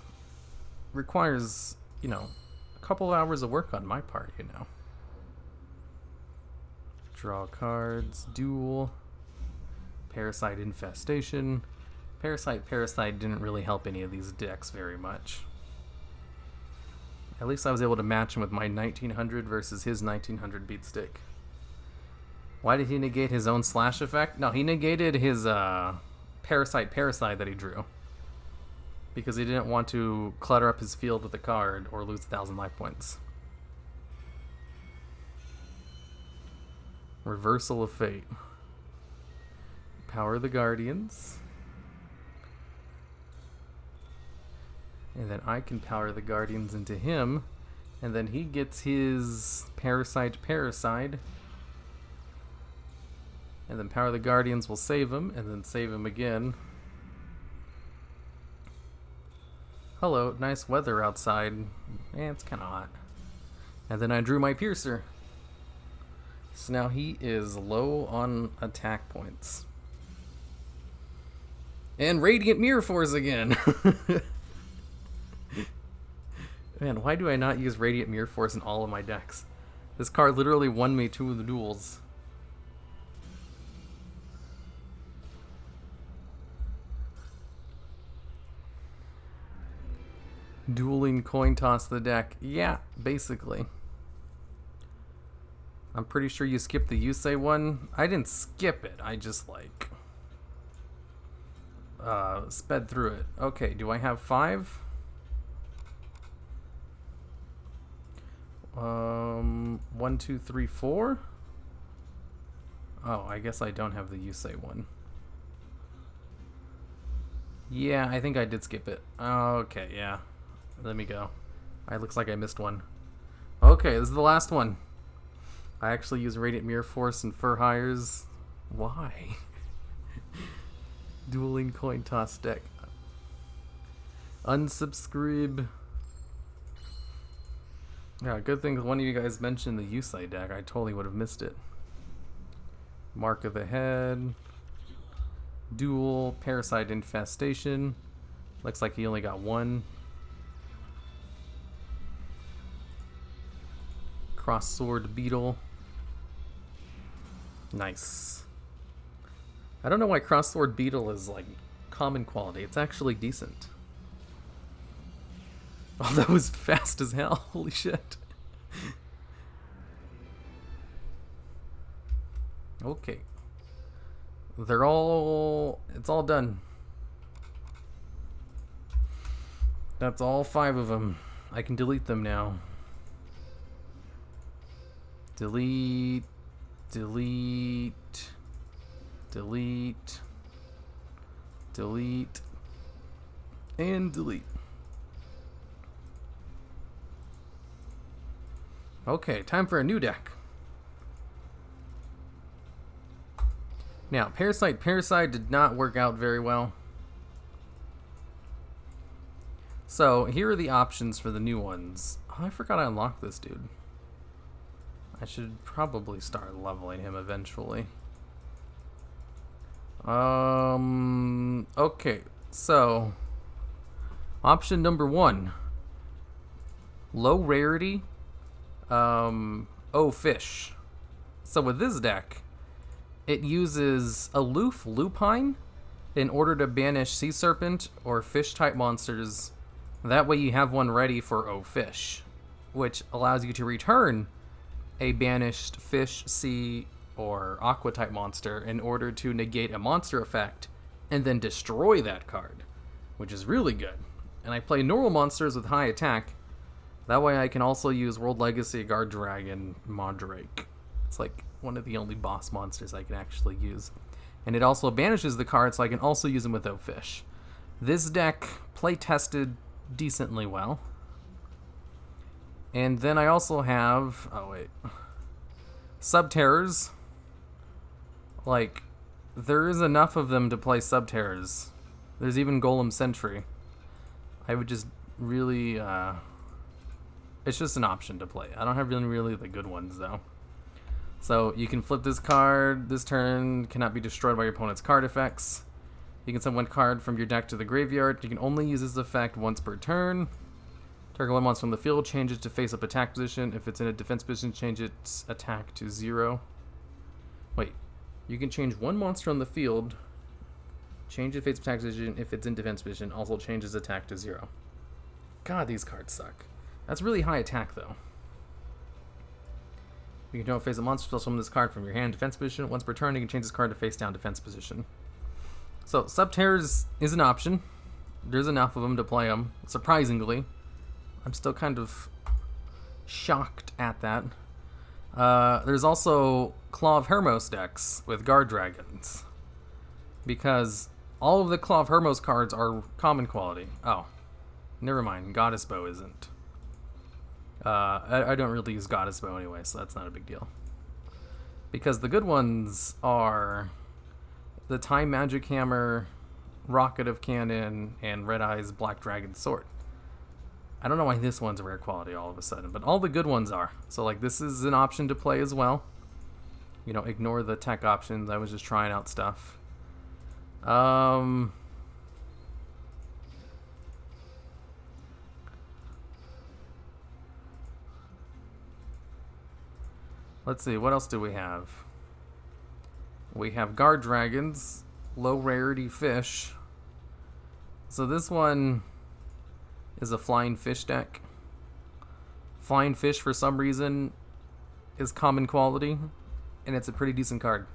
requires, you know, a couple of hours of work on my part, you know. Draw cards, Duel, Parasite Infestation. Parasite didn't really help any of these decks very much. At least I was able to match him with my 1900 versus his 1900 beat stick. Why did he negate his own slash effect? No, he negated his Parasite that he drew. because he didn't want to clutter up his field with a card or lose 1,000 life points. Reversal of Fate. Power the Guardians. And then I can power the Guardians into him. And then he gets his Parasite. And then Power the Guardians will save him, and then save him again. Hello, nice weather outside. It's kind of hot. And then I drew my Piercer. So now he is low on attack points. And Radiant Mirror Force again. Man, why do I not use Radiant Mirror Force in all of my decks? This card literally won me 2 of the duels. Dueling coin toss the deck. Yeah, basically. I'm pretty sure you skipped the Yusei one. I didn't skip it. I just like sped through it. Okay, do I have 5? 1, 2, 3, 4. Oh, I guess I don't have the Yusei one. Yeah, I think I did skip it. Okay, yeah. Let me go. It looks like I missed one. Okay, this is the last one. I actually use Radiant Mirror Force and Fur Hires. Why? Dueling coin toss deck. Unsubscribe. Yeah, good thing one of you guys mentioned the Yusei deck. I totally would have missed it. Mark of the Head. Duel. Parasite Infestation. Looks like he only got 1. Cross Sword Beetle. Nice. I don't know why Cross Sword Beetle is like common quality. It's actually decent. Oh, that was fast as hell. Holy shit. Okay. It's all done. That's all 5 of them. I can delete them now. Delete, delete, delete, delete, and delete. Okay, time for a new deck. Now, Parasite did not work out very well. So, here are the options for the new ones. Oh, I forgot I unlocked this dude. I should probably start leveling him eventually. Okay, so option number 1. Low rarity. Fish. So with this deck, it uses Aloof Lupine in order to banish Sea Serpent or Fish type monsters. That way you have one ready for Fish, which allows you to return a banished fish, sea, or aqua type monster in order to negate a monster effect and then destroy that card, which is really good. And I play normal monsters with high attack. That way I can also use World Legacy Guard Dragon Mondrake. It's like one of the only boss monsters I can actually use. And it also banishes the card, so I can also use them with Fish. This deck play tested decently well. And then I also have... Subterrors. Like, there is enough of them to play Subterrors. There's even Golem Sentry. I would just really... it's just an option to play. I don't have really the good ones, though. So, you can flip this card. This turn cannot be destroyed by your opponent's card effects. You can send one card from your deck to the graveyard. You can only use this effect once per turn. Target one monster from the field, change it to face-up attack position. If it's in a defense position, change its attack to 0. Wait, you can change one monster on the field, change its face-up attack position. If it's in defense position, also change its attack to 0. God, these cards suck. That's really high attack, though. You can don't face a monster, still summon this card from your hand defense position. Once per turn, you can change this card to face-down defense position. So, Subterrors is an option. there's enough of them to play them. Surprisingly, I'm still kind of shocked at that. There's also Claw of Hermos decks with Guard Dragons, because all of the Claw of Hermos cards are common quality. Oh, never mind. Goddess Bow isn't. I don't really use Goddess Bow anyway, so that's not a big deal. Because the good ones are the Time Magic Hammer, Rocket of Cannon, and Red Eye's Black Dragon Sword. I don't know why this one's rare quality all of a sudden, but all the good ones are. So, like, this is an option to play as well. You know, ignore the tech options. I was just trying out stuff. Let's see, what else do we have? We have Guard Dragons, low rarity fish. So this one is a flying fish deck. Flying fish, for some reason, is common quality, and it's a pretty decent card.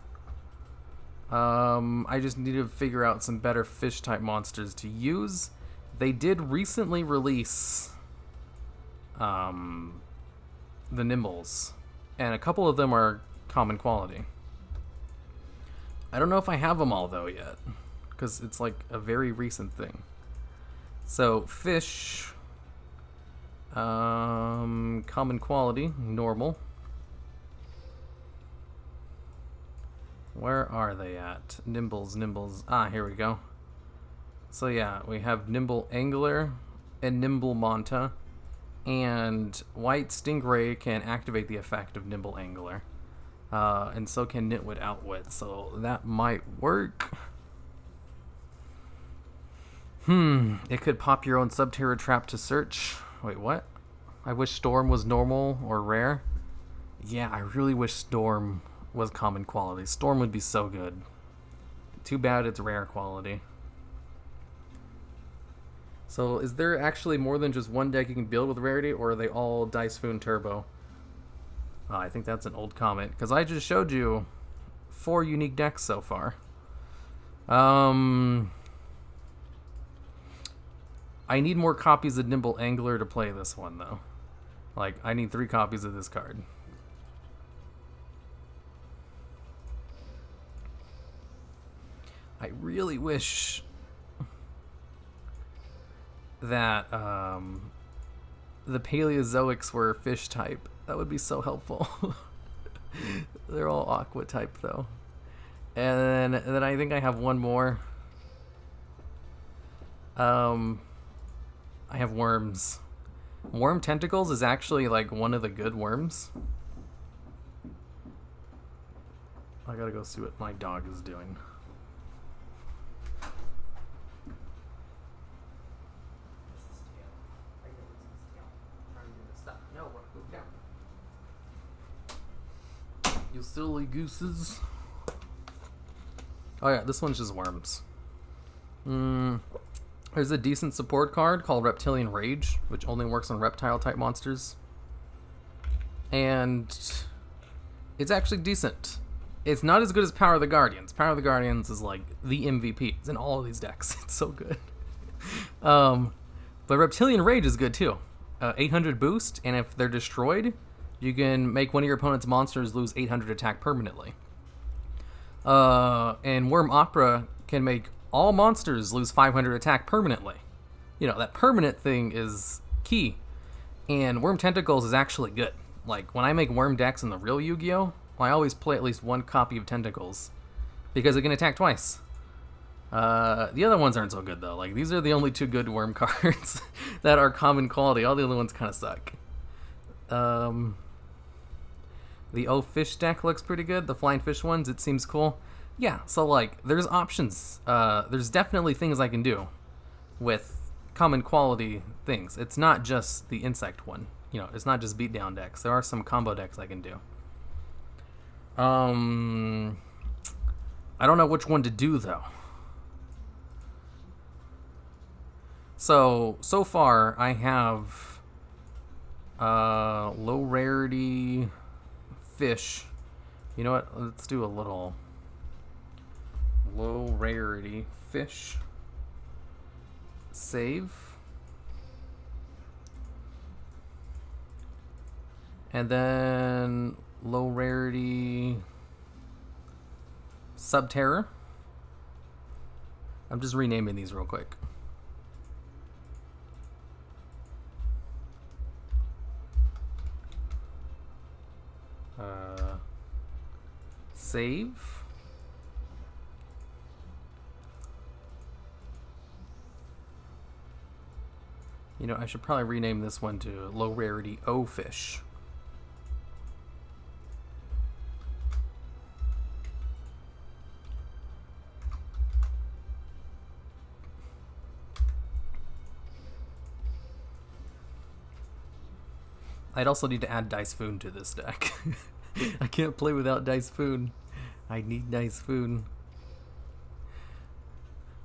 I just need to figure out some better fish-type monsters to use. They did recently release the Nimbles, and a couple of them are common quality. I don't know if I have them all, though, yet, because it's like a very recent thing. So, fish, common quality, normal. Where are they at? Nimbles. Ah, here we go. So yeah, we have Nimble Angler and Nimble Manta, and White Stingray can activate the effect of Nimble Angler, and so can Nitwit Outwit, so that might work. It could pop your own Subterra Trap to search. Wait, what? I wish Storm was normal or rare. Yeah, I really wish Storm was common quality. Storm would be so good. Too bad it's rare quality. So is there actually more than just one deck you can build with rarity, or are they all Dice Spoon Turbo? I think that's an old comment, because I just showed you 4 unique decks so far. I need more copies of Nimble Angler to play this one, though. Like, I need 3 copies of this card. I really wish that the Paleozoics were fish type. That would be so helpful. They're all aqua type, though. And then I think I have one more. I have worms. Worm Tentacles is actually like one of the good worms. I gotta go see what my dog is doing. You silly gooses. Oh yeah, this one's just worms. There's a decent support card called Reptilian Rage, which only works on reptile-type monsters. And it's actually decent. It's not as good as Power of the Guardians. Power of the Guardians is like the MVP. It's in all of these decks. It's so good. But Reptilian Rage is good too. 800 boost, and if they're destroyed, you can make one of your opponent's monsters lose 800 attack permanently. And Worm Opera can make all monsters lose 500 attack permanently. You know, that permanent thing is key. And Worm Tentacles is actually good. Like, when I make worm decks in the real Yu-Gi-Oh!, I always play at least one copy of Tentacles, because it can attack twice. The other ones aren't so good, though. Like, these are the only 2 good worm cards that are common quality. All the other ones kind of suck. The Fish deck looks pretty good. The Flying Fish ones, it seems cool. Yeah, so, like, there's options. There's definitely things I can do with common quality things. It's not just the insect one. You know, it's not just beatdown decks. There are some combo decks I can do. I don't know which one to do, though. So far, I have low rarity fish. You know what? Let's do a little low rarity fish. Save. And then low rarity Subterror. I'm just renaming these real quick. Save. You know, I should probably rename this one to low rarity O Fish. I'd also need to add Dice Foon to this deck. I can't play without Dice Foon. I need Dice Foon.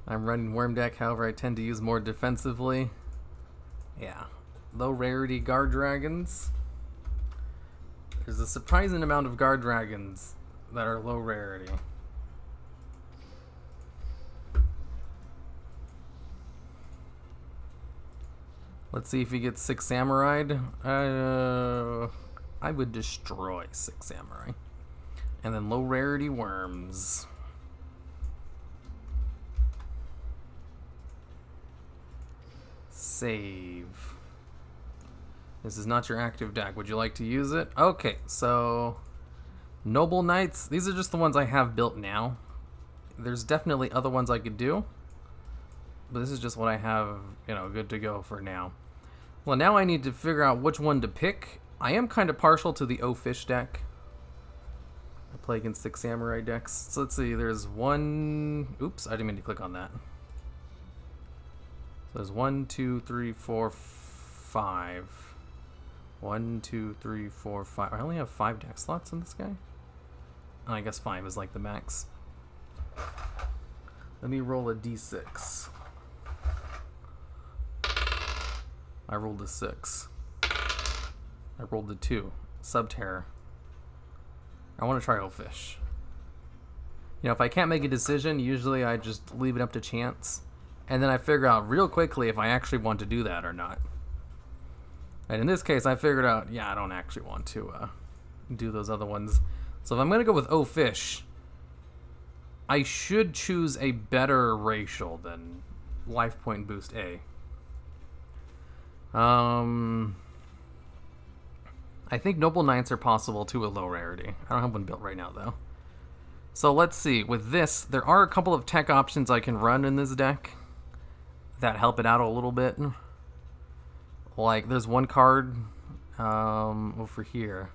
I'm running Worm deck, however I tend to use more defensively. Yeah. Low rarity Guard Dragons. There's a surprising amount of Guard Dragons that are low rarity. Let's see if he gets 6 Samurai. I would destroy 6 Samurai. And then low rarity Worms. Save. This is not your active deck. Would you like to use it? Okay, so Noble Knights. These are just the ones I have built now. There's definitely other ones I could do, but this is just what I have, you know, good to go for now. Well, now I need to figure out which one to pick. I am kind of partial to the O Fish deck. I play against 6 Samurai decks. So let's see, there's one... Oops, I didn't mean to click on that. So there's 1, 2, 3, 4, 5. 1, 2, 3, 4, 5. I only have 5 deck slots in this guy. Oh, I guess 5 is like the max. Let me roll a d6. I rolled a 6. I rolled a 2. Subterror. I want to try O Fish. You know, if I can't make a decision, usually I just leave it up to chance. And then I figure out real quickly if I actually want to do that or not. And in this case, I figured out, yeah, I don't actually want to do those other ones. So if I'm going to go with O Fish, I should choose a better racial than Life Point Boost A. I think Noble Knights are possible too with low rarity. I don't have one built right now though. So let's see. With this, there are a couple of tech options I can run in this deck that help it out a little bit. Like there's one card over here.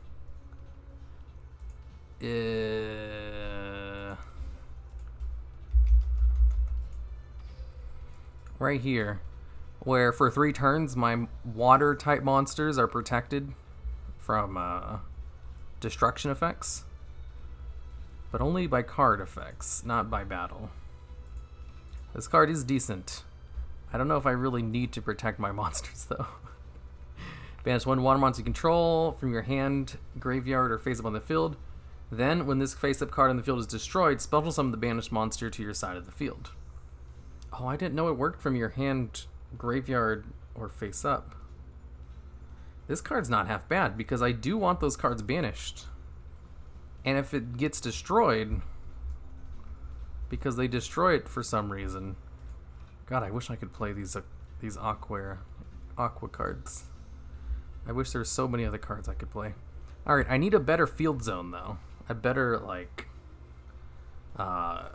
Right here, where for 3 turns my water type monsters are protected from destruction effects, but only by card effects, not by battle. This card is decent. I don't know if I really need to protect my monsters though. Banish 1 water monster you control from your hand, graveyard, or face up on the field. Then, when this face up card on the field is destroyed, special summon the banished monster to your side of the field. Oh, I didn't know it worked from your hand, graveyard, or face up. This card's not half bad, because I do want those cards banished. And if it gets destroyed, because they destroy it for some reason... God, I wish I could play these aqua cards. I wish there were so many other cards I could play. Alright, I need a better field zone, though. A better, like,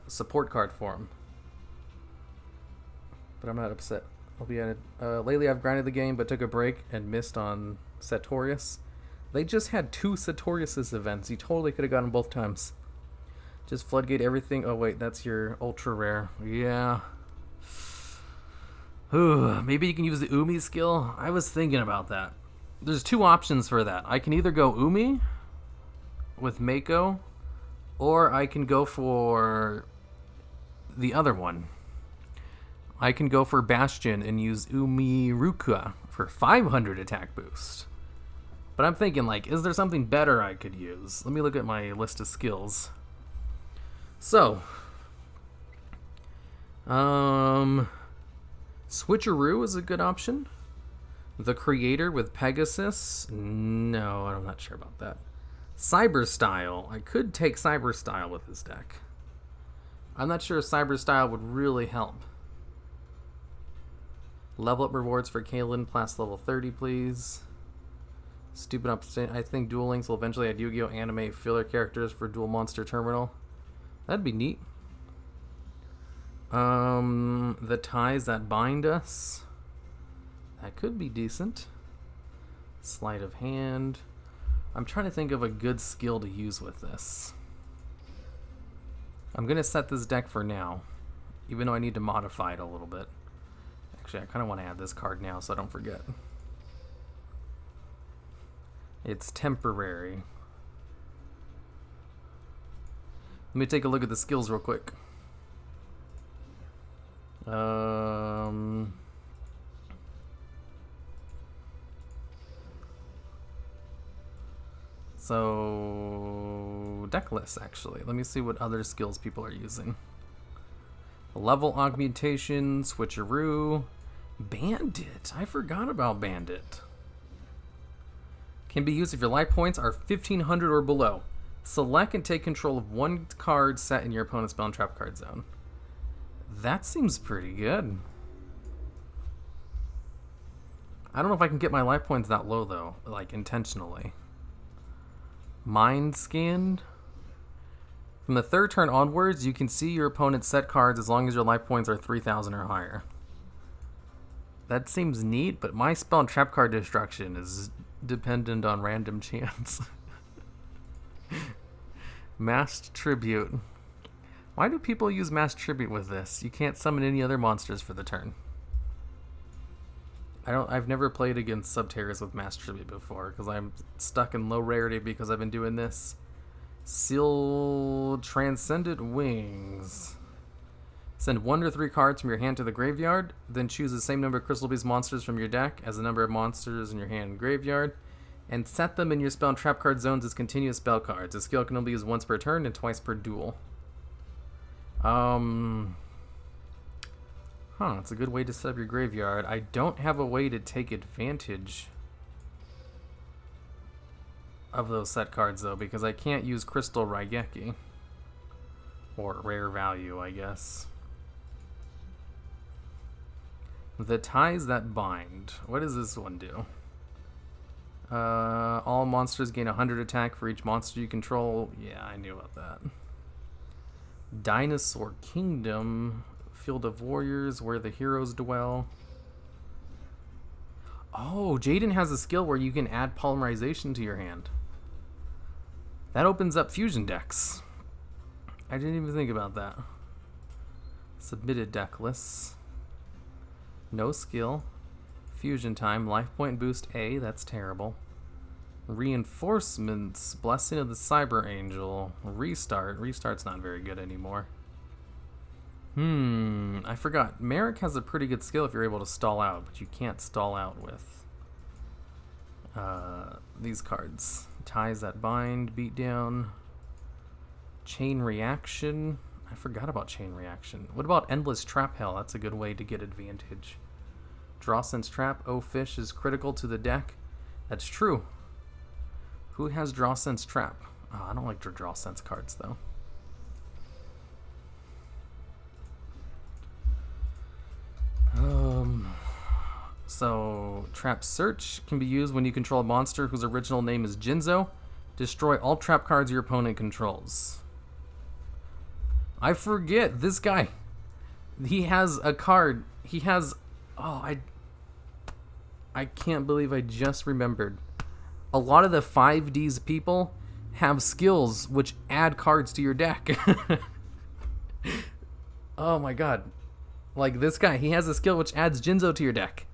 support card for him. But I'm not upset. I'll be at it. Lately I've grinded the game, but took a break and missed on Sartorius. They just had 2 Sartorius events. You totally could have gotten both times. Just floodgate everything. Oh wait, that's your ultra rare. Yeah. Maybe you can use the Umi skill. I was thinking about that. There's 2 options for that. I can either go Umi with Mako, or I can go for the other one. I can go for Bastion and use Umi Ruka for 500 attack boost. But I'm thinking, like, is there something better I could use? Let me look at my list of skills. So, Switcheroo is a good option. The Creator with Pegasus. No, I'm not sure about that. Cyberstyle. I could take Cyberstyle with this deck. I'm not sure if Cyberstyle would really help. Level up rewards for Kalen, plus level 30, please. Stupid upstate. I think Duel Links will eventually add Yu-Gi-Oh! Anime filler characters for Dual Monster Terminal. That'd be neat. The ties that bind us. That could be decent. Sleight of hand. I'm trying to think of a good skill to use with this. I'm going to set this deck for now, even though I need to modify it a little bit. Actually, I kind of want to add this card now so I don't forget. It's temporary. Let me take a look at the skills real quick. So, deck lists, actually. Let me see what other skills people are using. Level augmentation, switcheroo, bandit. I forgot about bandit. Can be used if your life points are 1500 or below. Select and take control of one card set in your opponent's spell and trap card zone. That seems pretty good. I don't know if I can get my life points that low, though, like intentionally. Mind Scan. From the third turn onwards, you can see your opponent's set cards as long as your life points are 3,000 or higher. That seems neat, but my spell and trap card destruction is dependent on random chance. Masked Tribute. Why do people use Masked Tribute with this? You can't summon any other monsters for the turn. I've never played against Subterrors with Masked Tribute before because I'm stuck in low rarity because I've been doing this. Seal Transcendent Wings. Send 1 to 3 cards from your hand to the graveyard, then choose the same number of Crystal Beast monsters from your deck as the number of monsters in your hand and graveyard, and set them in your spell and trap card zones as continuous spell cards. The skill can only be used once per turn and twice per duel. It's a good way to set up your graveyard. I don't have a way to take advantage of those set cards, though, because I can't use Crystal Raigeki. Or rare value, I guess. The Ties That Bind. What does this one do? All monsters gain 100 attack for each monster you control. Yeah, I knew about that. Dinosaur Kingdom. Field of Warriors, where the heroes dwell. Oh, Jaden has a skill where you can add polymerization to your hand. That opens up fusion decks. I didn't even think about that. Submitted deck lists. No skill. Fusion time. Life point boost A. That's terrible. Reinforcements. Blessing of the Cyber Angel. Restart. Restart's not very good anymore. I forgot. Merrick has a pretty good skill if you're able to stall out, but you can't stall out with these cards. Ties That Bind, Beatdown, Chain Reaction. I forgot about Chain Reaction. What about Endless Trap Hell? That's a good way to get advantage. Draw Sense Trap. Oh, Fish is critical to the deck. That's true. Who has Draw Sense Trap? Oh, I don't like to draw sense cards, though. So, Trap Search can be used when you control a monster whose original name is Jinzo. Destroy all trap cards your opponent controls. I forget, this guy. He has a card. He has... Oh, I can't believe I just remembered. A lot of the 5Ds people have skills which add cards to your deck. Oh my god. Like this guy, he has a skill which adds Jinzo to your deck.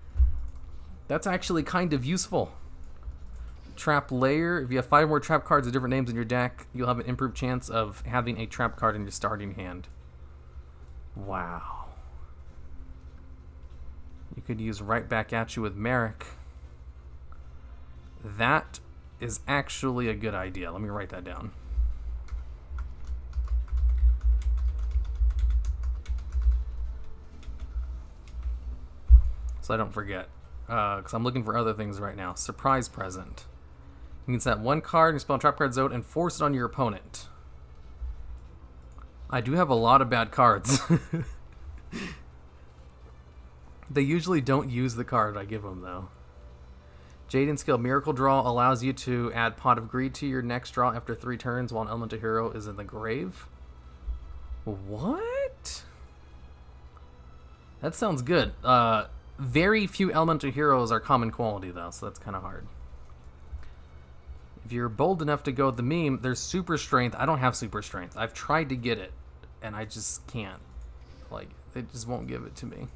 That's actually kind of useful. Trap Layer. If you have 5 more trap cards with different names in your deck, you'll have an improved chance of having a trap card in your starting hand. Wow. You could use Right Back At You with Merrick. That is actually a good idea. Let me write that down. so I don't forget. Because I'm looking for other things right now. Surprise present. You can set one card in your spell trap card zone and force it on your opponent. I do have a lot of bad cards. They usually don't use the card I give them, though. Jaden skill Miracle Draw allows you to add Pot of Greed to your next draw after 3 turns while an elemental hero is in the grave. What? That sounds good. Very few elemental heroes are common quality, though, so that's kind of hard. If you're bold enough to go with the meme, there's Super Strength. I don't have Super Strength. I've tried to get it, and I just can't. Like, it just won't give it to me.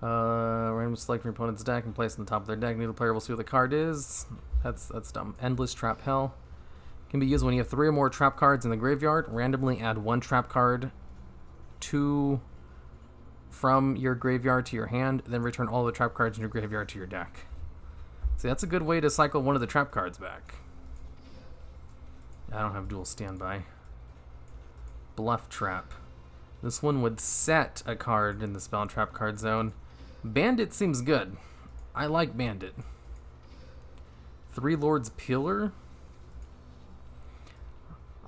Random select from your opponent's deck and place it on the top of their deck. Neither player will see what the card is. That's dumb. Endless Trap Hell. Can be used when you have 3 or more trap cards in the graveyard. Randomly add 1 trap card from your graveyard to your hand, then return all the trap cards in your graveyard to your deck. See, that's a good way to cycle one of the trap cards back. I don't have dual standby. Bluff Trap. This one would set a card in the spell and trap card zone. Bandit seems good. I like Bandit. 3 Lords Pillar.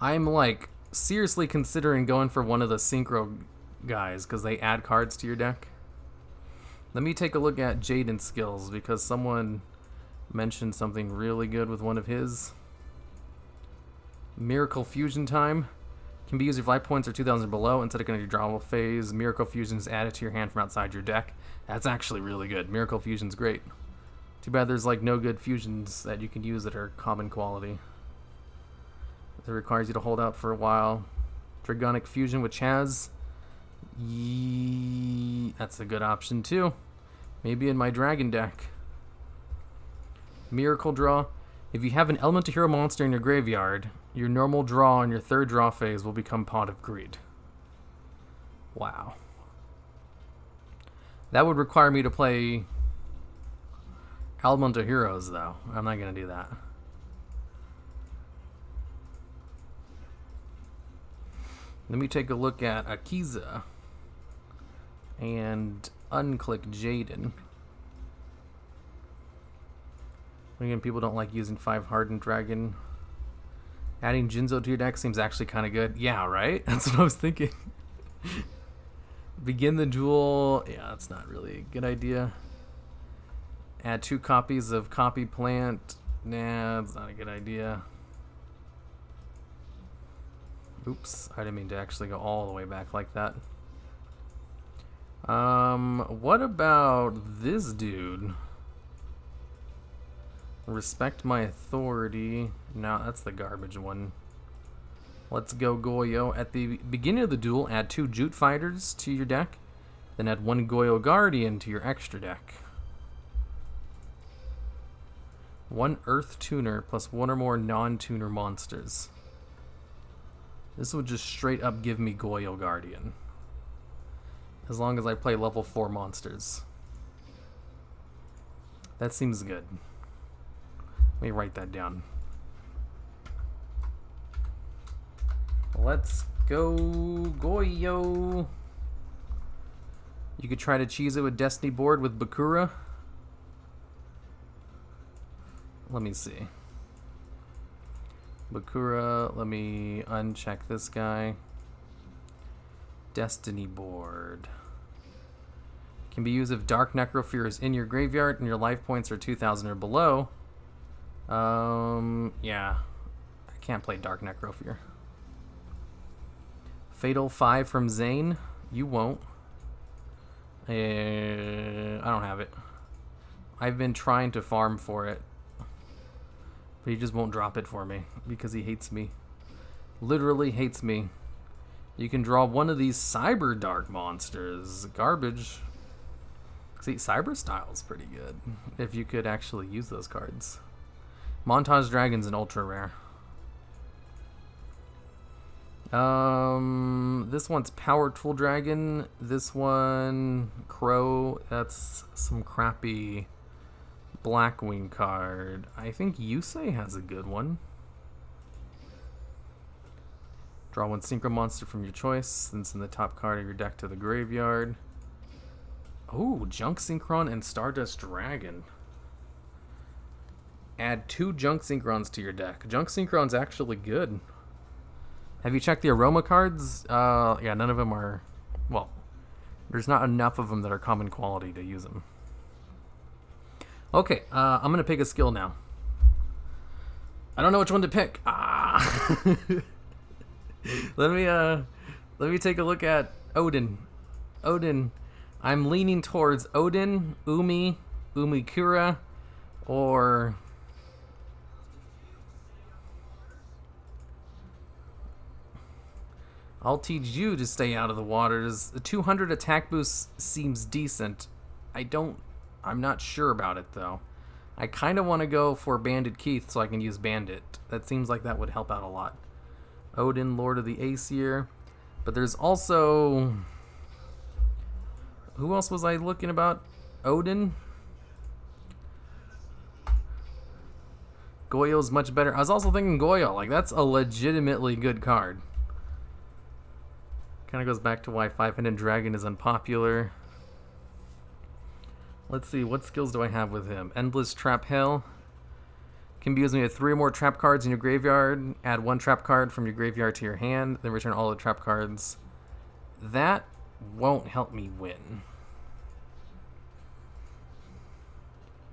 I'm like seriously considering going for one of the synchro guys because they add cards to your deck. Let me take a look at Jaden's skills because someone mentioned something really good with one of his. Miracle Fusion Time. Can be used if life points are 2,000 or below. Instead of going to your drawable phase, Miracle Fusion is added to your hand from outside your deck. That's actually really good. Miracle Fusion's great. Too bad there's like no good fusions that you can use that are common quality. It requires you to hold out for a while. Dragonic Fusion with Chaz. That's a good option too. Maybe in my dragon deck. Miracle Draw. If you have an elemental hero monster in your graveyard, your normal draw on your 3rd draw phase will become Pot of Greed. Wow. That would require me to play elemental heroes, though. I'm not going to do that. Let me take a look at Akiza and unclick Jaden. Again, people don't like using 5 Hardened Dragon. Adding Jinzo to your deck seems actually kind of good. Yeah, right? That's what I was thinking. Begin the Duel. Yeah, that's not really a good idea. Add 2 copies of Copy Plant. Nah, that's not a good idea. Oops, I didn't mean to actually go all the way back like that. What about this dude? Respect my authority. No, that's the garbage one. Let's go Goyo. At the beginning of the duel, add 2 Jute Fighters to your deck. Then add 1 Goyo Guardian to your extra deck. 1 Earth Tuner plus 1 or more non-tuner monsters. This would just straight up give me Goyo Guardian. As long as I play level 4 monsters. That seems good. Let me write that down. Let's go Goyo. You could try to cheese it with Destiny board with Bakura. Let me see. Bakura, let me uncheck this guy. Destiny board. Can be used if Dark Necrofear is in your graveyard and your life points are 2,000 or below. Yeah. I can't play Dark Necrofear. Fatal 5 from Zane. You won't. I don't have it. I've been trying to farm for it. But he just won't drop it for me because he hates me. Literally hates me. You can draw one of these Cyber Dark monsters. Garbage. See, Cyber Style's pretty good. If you could actually use those cards. Montage Dragon's an ultra rare. This one's Power Tool Dragon. This one, Crow. That's some crappy Blackwing card. I think Yusei has a good one. Draw 1 Synchro monster from your choice. Then send the top card of your deck to the graveyard. Oh, Junk Synchron and Stardust Dragon. Add 2 Junk Synchrons to your deck. Junk Synchron's actually good. Have you checked the aroma cards? Yeah, none of them are... Well, there's not enough of them that are common quality to use them. Okay, I'm going to pick a skill now. I don't know which one to pick. Let me take a look at Odin. Odin. I'm leaning towards Odin, Umikura, or... I'll teach you to stay out of the waters. The 200 attack boost seems decent. I'm not sure about it, though. I kind of want to go for Bandit Keith so I can use Bandit. That seems like that would help out a lot. Odin, Lord of the Aesir. But there's also... Who else was I looking about? Odin? Goyo's much better. I was also thinking Goyo. Like, that's a legitimately good card. Kind of goes back to why 5-Headed Dragon is unpopular. Let's see, what skills do I have with him? Endless Trap Hell. Can be used when you have 3 or more trap cards in your graveyard. Add 1 trap card from your graveyard to your hand, then return all the trap cards. That won't help me win.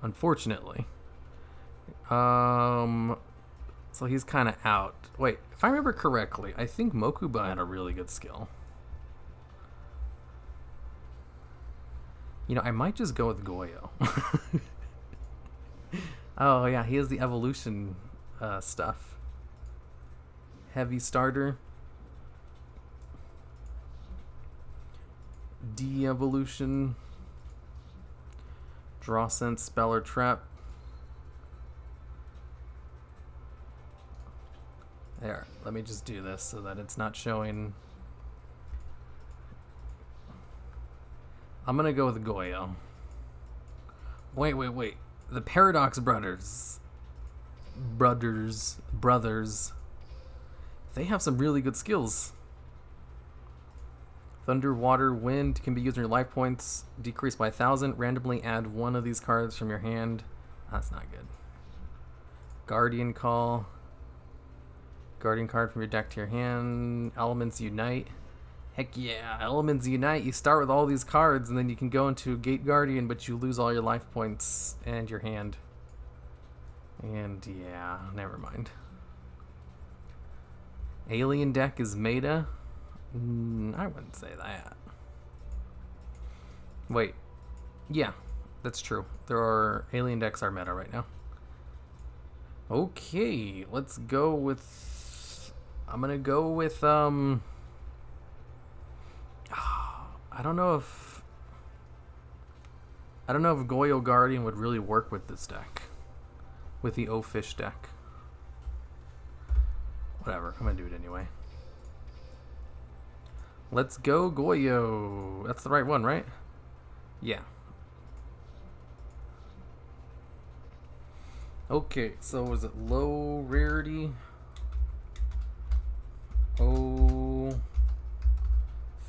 Unfortunately. So he's kind of out. Wait, if I remember correctly, I think Mokuba had a really good skill. You know, I might just go with Goyo. Oh, yeah, he has the evolution stuff. Heavy starter. De-evolution. Draw sense, spell or trap. There, let me just do this so that it's not showing. I'm gonna go with Goyo. Wait. The Paradox Brothers. They have some really good skills. Thunder, Water, Wind can be used on your life points. Decrease by 1,000. Randomly add 1 of these cards from your hand. That's not good. Guardian Call. Guardian card from your deck to your hand. Elements Unite. Heck yeah, Elements Unite. You start with all these cards, and then you can go into Gate Guardian, but you lose all your life points and your hand. And yeah, never mind. Alien deck is meta. I wouldn't say that. Wait. Yeah, that's true. Alien decks are meta right now. Okay, let's go with... I'm gonna go with, I don't know if Goyo Guardian would really work with this deck. With the O-Fish deck. Whatever, I'm gonna do it anyway. Let's go Goyo. That's the right one, right? Yeah. Okay, so was it low rarity? Oh,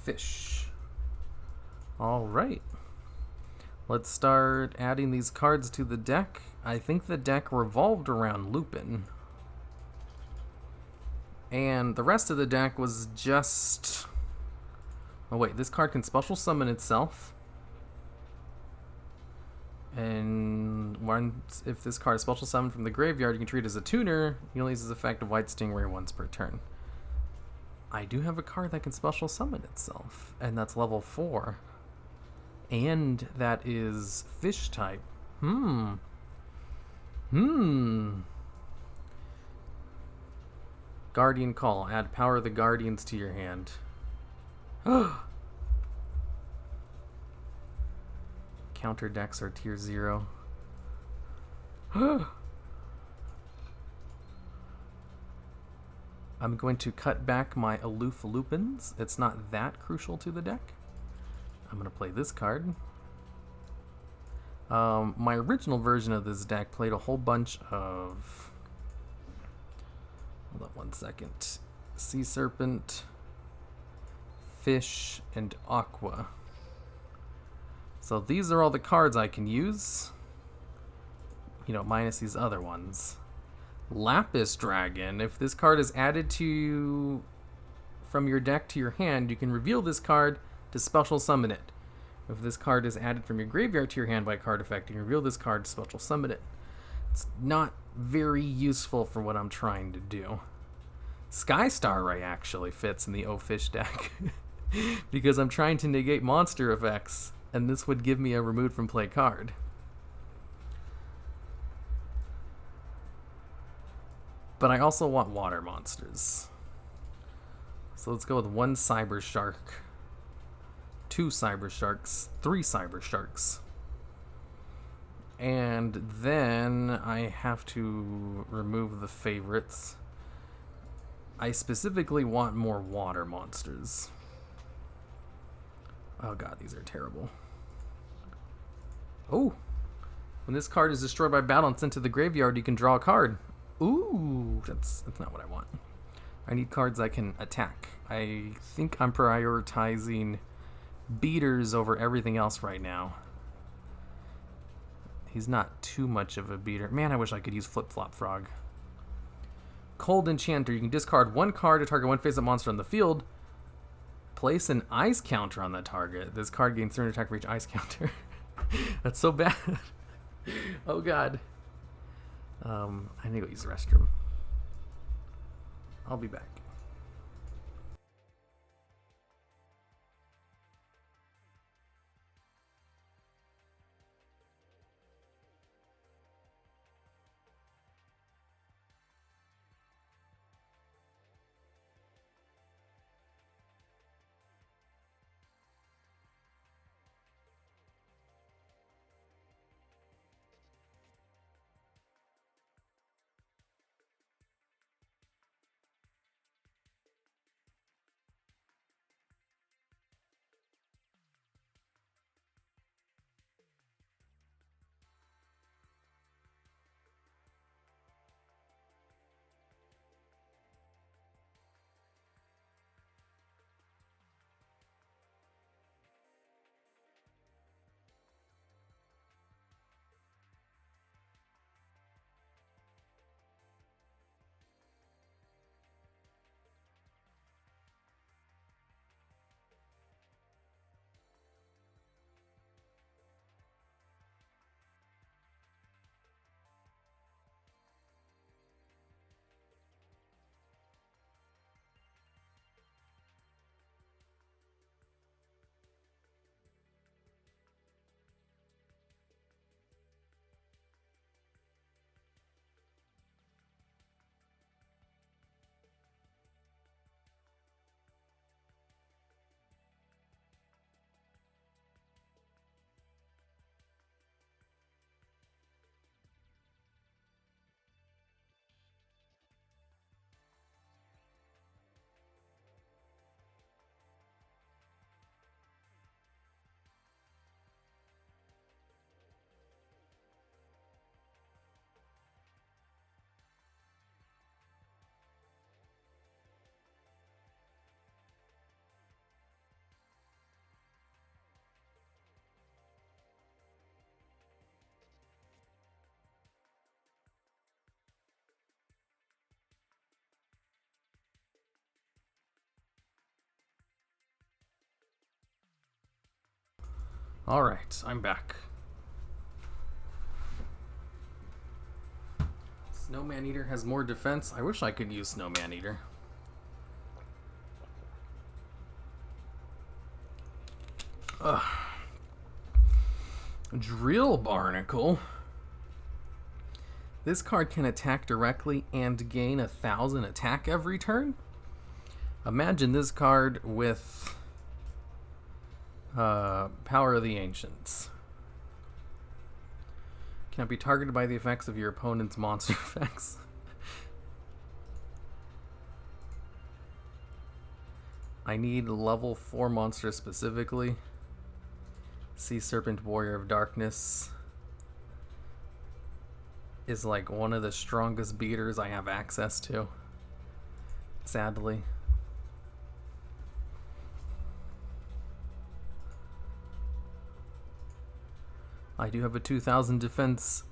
fish. All right. Let's start adding these cards to the deck. I think the deck revolved around Lupin. And the rest of the deck was just... Oh wait, this card can special summon itself. And once, if this card is special summoned from the graveyard, you can treat it as a tuner. You only use its effect of White Stingray once per turn. I do have a card that can special summon itself, and that's level 4. And that is fish type. Guardian Call. Add Power of the Guardians to your hand. Counter decks are tier 0. I'm going to cut back my aloof Lupins. It's not that crucial to the deck. I'm going to play this card. My original version of this deck played a whole bunch of... Hold on one second. Sea Serpent, Fish, and Aqua. So these are all the cards I can use. You know, minus these other ones. Lapis Dragon. If this card is added to from your deck to your hand, you can reveal this card to special summon it. If this card is added from your graveyard to your hand by a card effect, you can reveal this card to special summon it. It's not very useful for what I'm trying to do. Sky Star Ray actually fits in the O-Fish deck because I'm trying to negate monster effects, and this would give me a removed from play card. But I also want water monsters. So let's go with 1 Cyber Shark, 2 Cyber Sharks, 3 Cyber Sharks. And then I have to remove the favorites. I specifically want more water monsters. Oh god, these are terrible. Oh! When this card is destroyed by battle and sent to the graveyard, you can draw a card. Ooh! That's not what I want. I need cards I can attack. I think I'm prioritizing beaters over everything else right now. He's not too much of a beater. Man, I wish I could use Flip Flop Frog. Cold Enchanter. You can discard 1 card to target 1 face-up monster on the field. Place an ice counter on that target. This card gains turn attack for each ice counter. That's so bad. Oh god. I need to go use the restroom. I'll be back. Alright, I'm back. Snowman Eater has more defense. I wish I could use Snowman Eater. Ugh. Drill Barnacle. This card can attack directly and gain 1,000 attack every turn. Imagine this card with Power of the Ancients. Cannot be targeted by the effects of your opponent's monster effects. I need level 4 monsters specifically. Sea Serpent Warrior of Darkness is like one of the strongest beaters I have access to, sadly. I do have a 2000 defense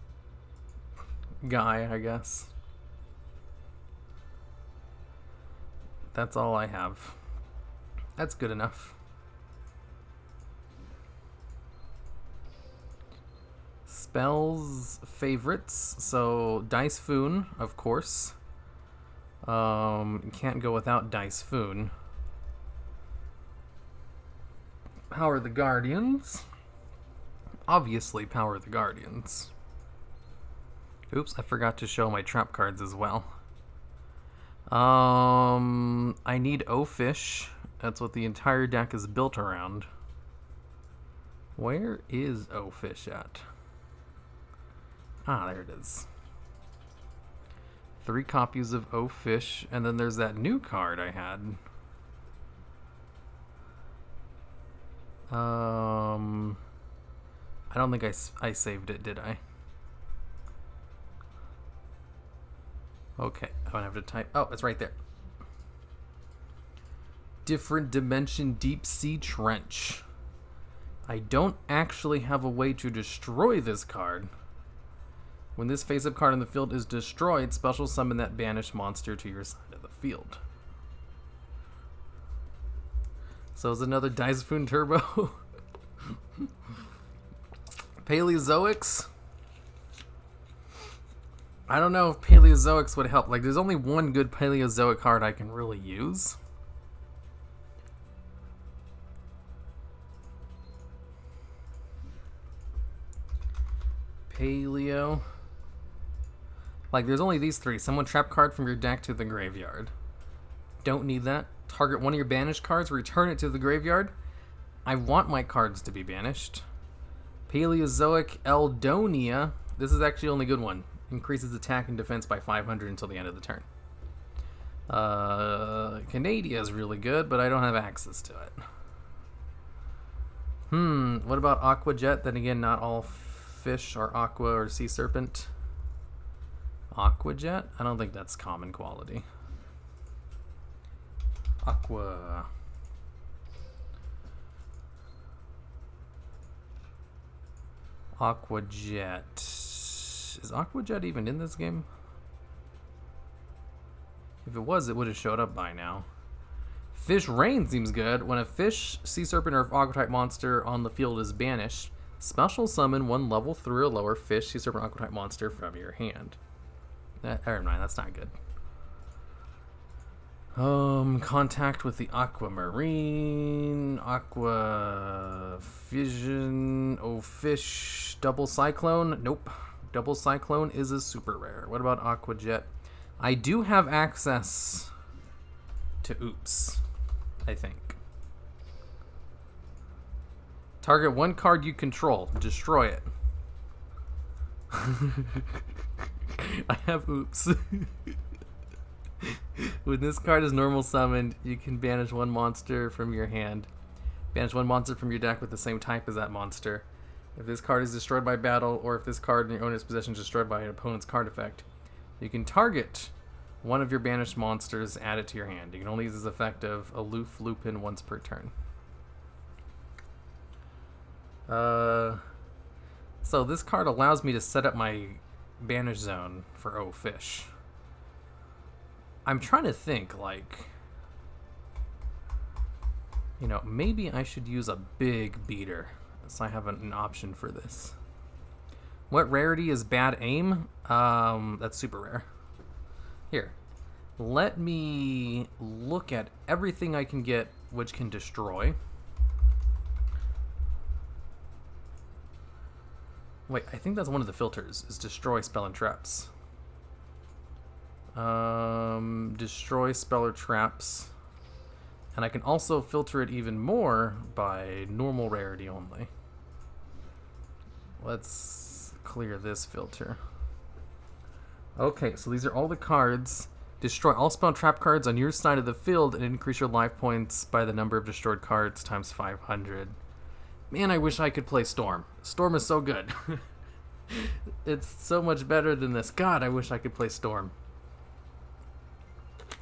guy, I guess. That's all I have. That's good enough. Spells favorites. So Dice Foon, of course. Can't go without Dice Foon. Power the Guardians. Obviously Power the Guardians. Oops, I forgot to show my trap cards as well. I need O-Fish. That's what the entire deck is built around. Where is O-Fish at? Ah, there it is. 3 copies of O-Fish, and then there's that new card I had. I don't think I saved it, did I? Okay, I'm gonna have to type. Oh, it's right there. Different Dimension Deep Sea Trench. I don't actually have a way to destroy this card. When this face-up card on the field is destroyed, special summon that banished monster to your side of the field. So is another Dice Foon Turbo. Paleozoics. I don't know if Paleozoics would help. Like, there's only one good Paleozoic card I can really use. Paleo. Like, there's only these 3. Summon trap card from your deck to the graveyard. Don't need that. Target one of your banished cards, return it to the graveyard. I want my cards to be banished. Paleozoic Eldonia. This is actually the only good one. Increases attack and defense by 500 until the end of the turn. Canadia is really good, but I don't have access to it. What about Aqua Jet? Then again, not all fish are aqua or sea serpent. Aqua Jet? I don't think that's common quality. Aqua. Aqua Jet. Is Aqua Jet even in this game? If it was, it would have showed up by now. Fish Rain seems good. When a fish, sea serpent, or aqua type monster on the field is banished, special summon one level 3 or lower fish, sea serpent, aqua type monster from your hand. Never mind, that's not good. Contact with the Aquamarine, Aqua Fission, O-Fish, Double Cyclone. Nope. Double Cyclone is a super rare. What about Aqua Jet? I do have access to Oops, I think. Target one card you control. Destroy it. I have Oops. When this card is normal summoned, you can banish one monster from your hand. Banish one monster from your deck with the same type as that monster. If this card is destroyed by battle, or if this card in your owner's possession is destroyed by an opponent's card effect, you can target one of your banished monsters, add it to your hand. You can only use this effect of Aloof Lupin once per turn. So this card allows me to set up my banish zone for O-Fish. I'm trying to think, like, you know, maybe I should use a big beater, so I have an option for this. What rarity is Bad Aim? That's super rare. Here, let me look at everything I can get which can destroy. Wait, I think that's one of the filters, is destroy spell and traps. Destroy spell or traps. And I can also filter it even more by normal rarity only. Let's clear this filter. Okay, so these are all the cards. Destroy all spell and trap cards on your side of the field and increase your life points by the number of destroyed cards times 500. Man, I wish I could play Storm. Storm is so good. It's so much better than this. God, I wish I could play Storm.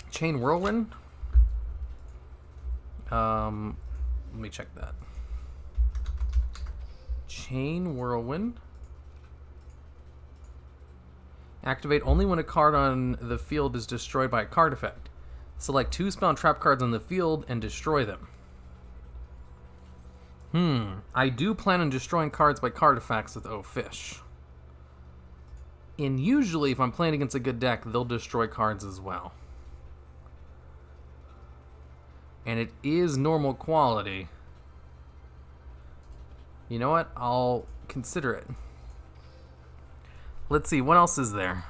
Chain Whirlwind? Let me check that. Chain Whirlwind. Activate only when a card on the field is destroyed by a card effect. Select 2 spell and trap cards on the field and destroy them. I do plan on destroying cards by card effects with O Fish. And usually, if I'm playing against a good deck, they'll destroy cards as well. And it is normal quality. You know what? I'll consider it. Let's see, what else is there?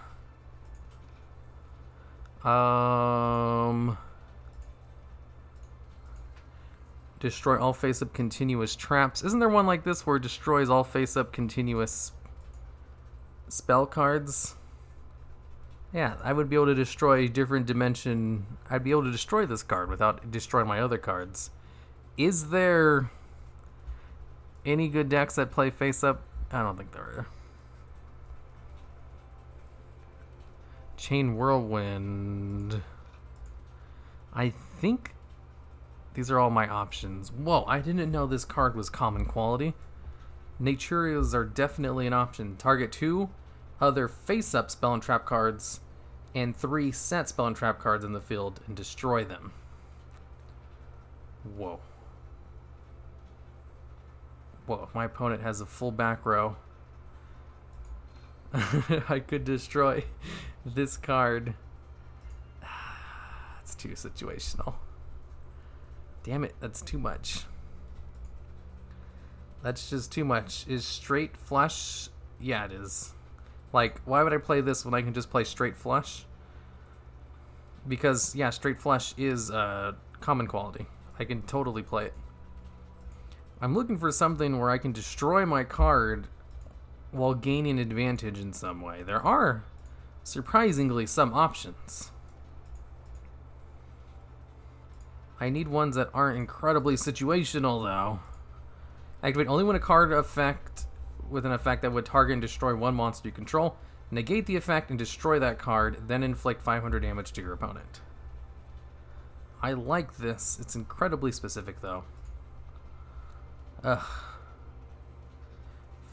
Destroy all face-up continuous traps. Isn't there one like this where it destroys all face-up continuous spell cards? Yeah, I would be able to destroy different dimension. I'd be able to destroy this card without destroying my other cards. Is there any good decks that play face-up? I don't think there are. Chain Whirlwind. I think these are all my options. Whoa, I didn't know this card was common quality. Naturias are definitely an option. Target 2 other face-up spell and trap cards and 3 set spell and trap cards in the field and destroy them. Whoa. Whoa, if my opponent has a full back row, I could destroy this card. It's too situational. Damn it, that's too much. That's just too much. Is straight flush? Yeah, it is. Like, why would I play this when I can just play straight flush? Because, yeah, straight flush is common quality. I can totally play it. I'm looking for something where I can destroy my card while gaining advantage in some way. There are, surprisingly, some options. I need ones that aren't incredibly situational, though. Activate only when a card effect with an effect that would target and destroy one monster you control. Negate the effect and destroy that card, then inflict 500 damage to your opponent. I like this. It's incredibly specific, though. Ugh.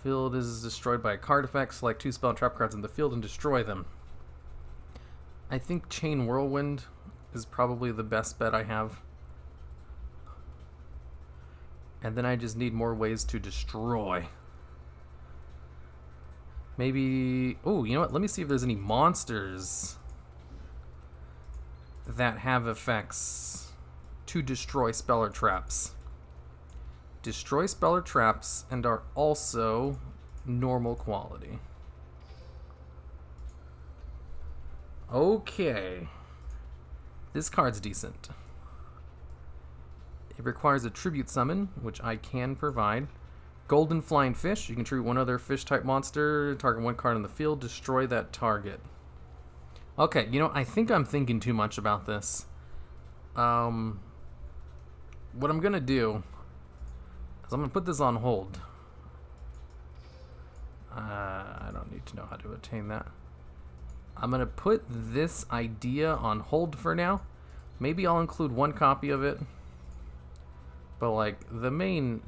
Field is destroyed by a card effect. Select 2 spell and trap cards in the field and destroy them. I think Chain Whirlwind is probably the best bet I have. And then I just need more ways to destroy. Maybe... Oh, you know what? Let me see if there's any monsters that have effects to destroy spell or traps. Destroy spell or traps and are also normal quality. Okay. This card's decent. It requires a tribute summon, which I can provide. Golden Flying Fish. You can tribute one other fish-type monster, target one card on the field, destroy that target. Okay, you know, I think I'm thinking too much about this. What I'm going to do is I'm going to put this on hold. I don't need to know how to attain that. I'm going to put this idea on hold for now. Maybe I'll include one copy of it. But, like, the main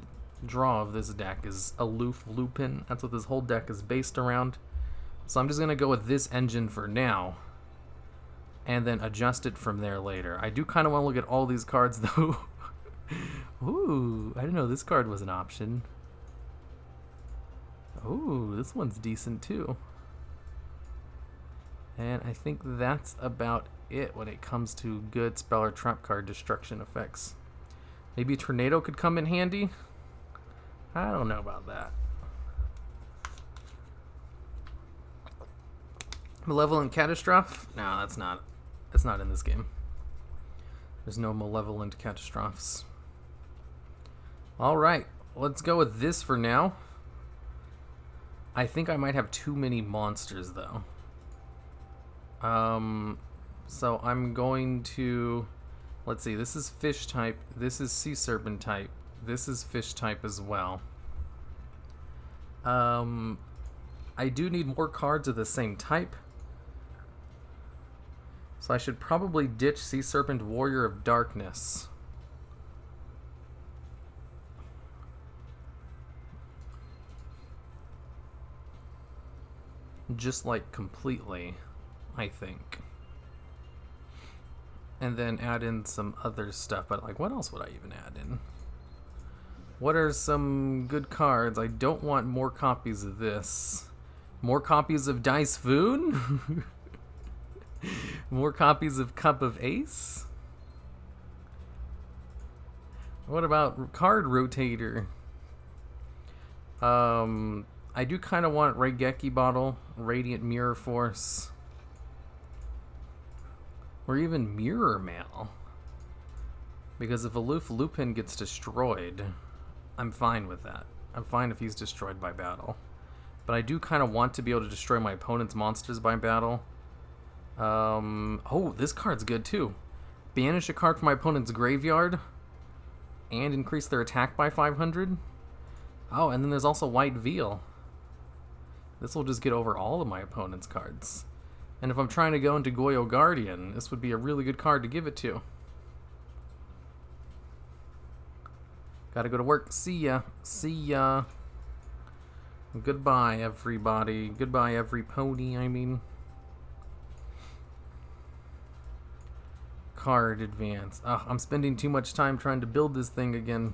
draw of this deck is Aloof Lupin. That's what this whole deck is based around. So I'm just going to go with this engine for now. And then adjust it from there later. I do kind of want to look at all these cards, though. Ooh, I didn't know this card was an option. Ooh, this one's decent, too. And I think that's about it when it comes to good spell or trap card destruction effects. Maybe a tornado could come in handy? I don't know about that. Malevolent Catastrophe? No, that's not. It's not in this game. There's no Malevolent Catastrophes. Alright, let's go with this for now. I think I might have too many monsters, though. So I'm going to... Let's see, this is fish type, this is sea serpent type, this is fish type as well. I do need more cards of the same type. So I should probably ditch Sea Serpent Warrior of Darkness. just like completely, I think. And then add in some other stuff, but like what else would I even add in? What are some good cards? I don't want more copies of this. More copies of Dice Foon? More copies of Cup of Ace? What about Card Rotator? I do kind of want Raigeki Bottle, Radiant Mirror Force, or even Mirror Mail. Because if Aloof Lupin gets destroyed, I'm fine with that. I'm fine if he's destroyed by battle. But I do kind of want to be able to destroy my opponent's monsters by battle. Oh, this card's good too. Banish a card from my opponent's graveyard and increase their attack by 500. Oh, and then there's also White Veil. This will just get over all of my opponent's cards. And if I'm trying to go into Goyo Guardian, this would be a really good card to give it to. Gotta go to work. See ya. See ya. Goodbye, everybody. Goodbye, every pony, I mean. Card advance. Ugh, I'm spending too much time trying to build this thing again.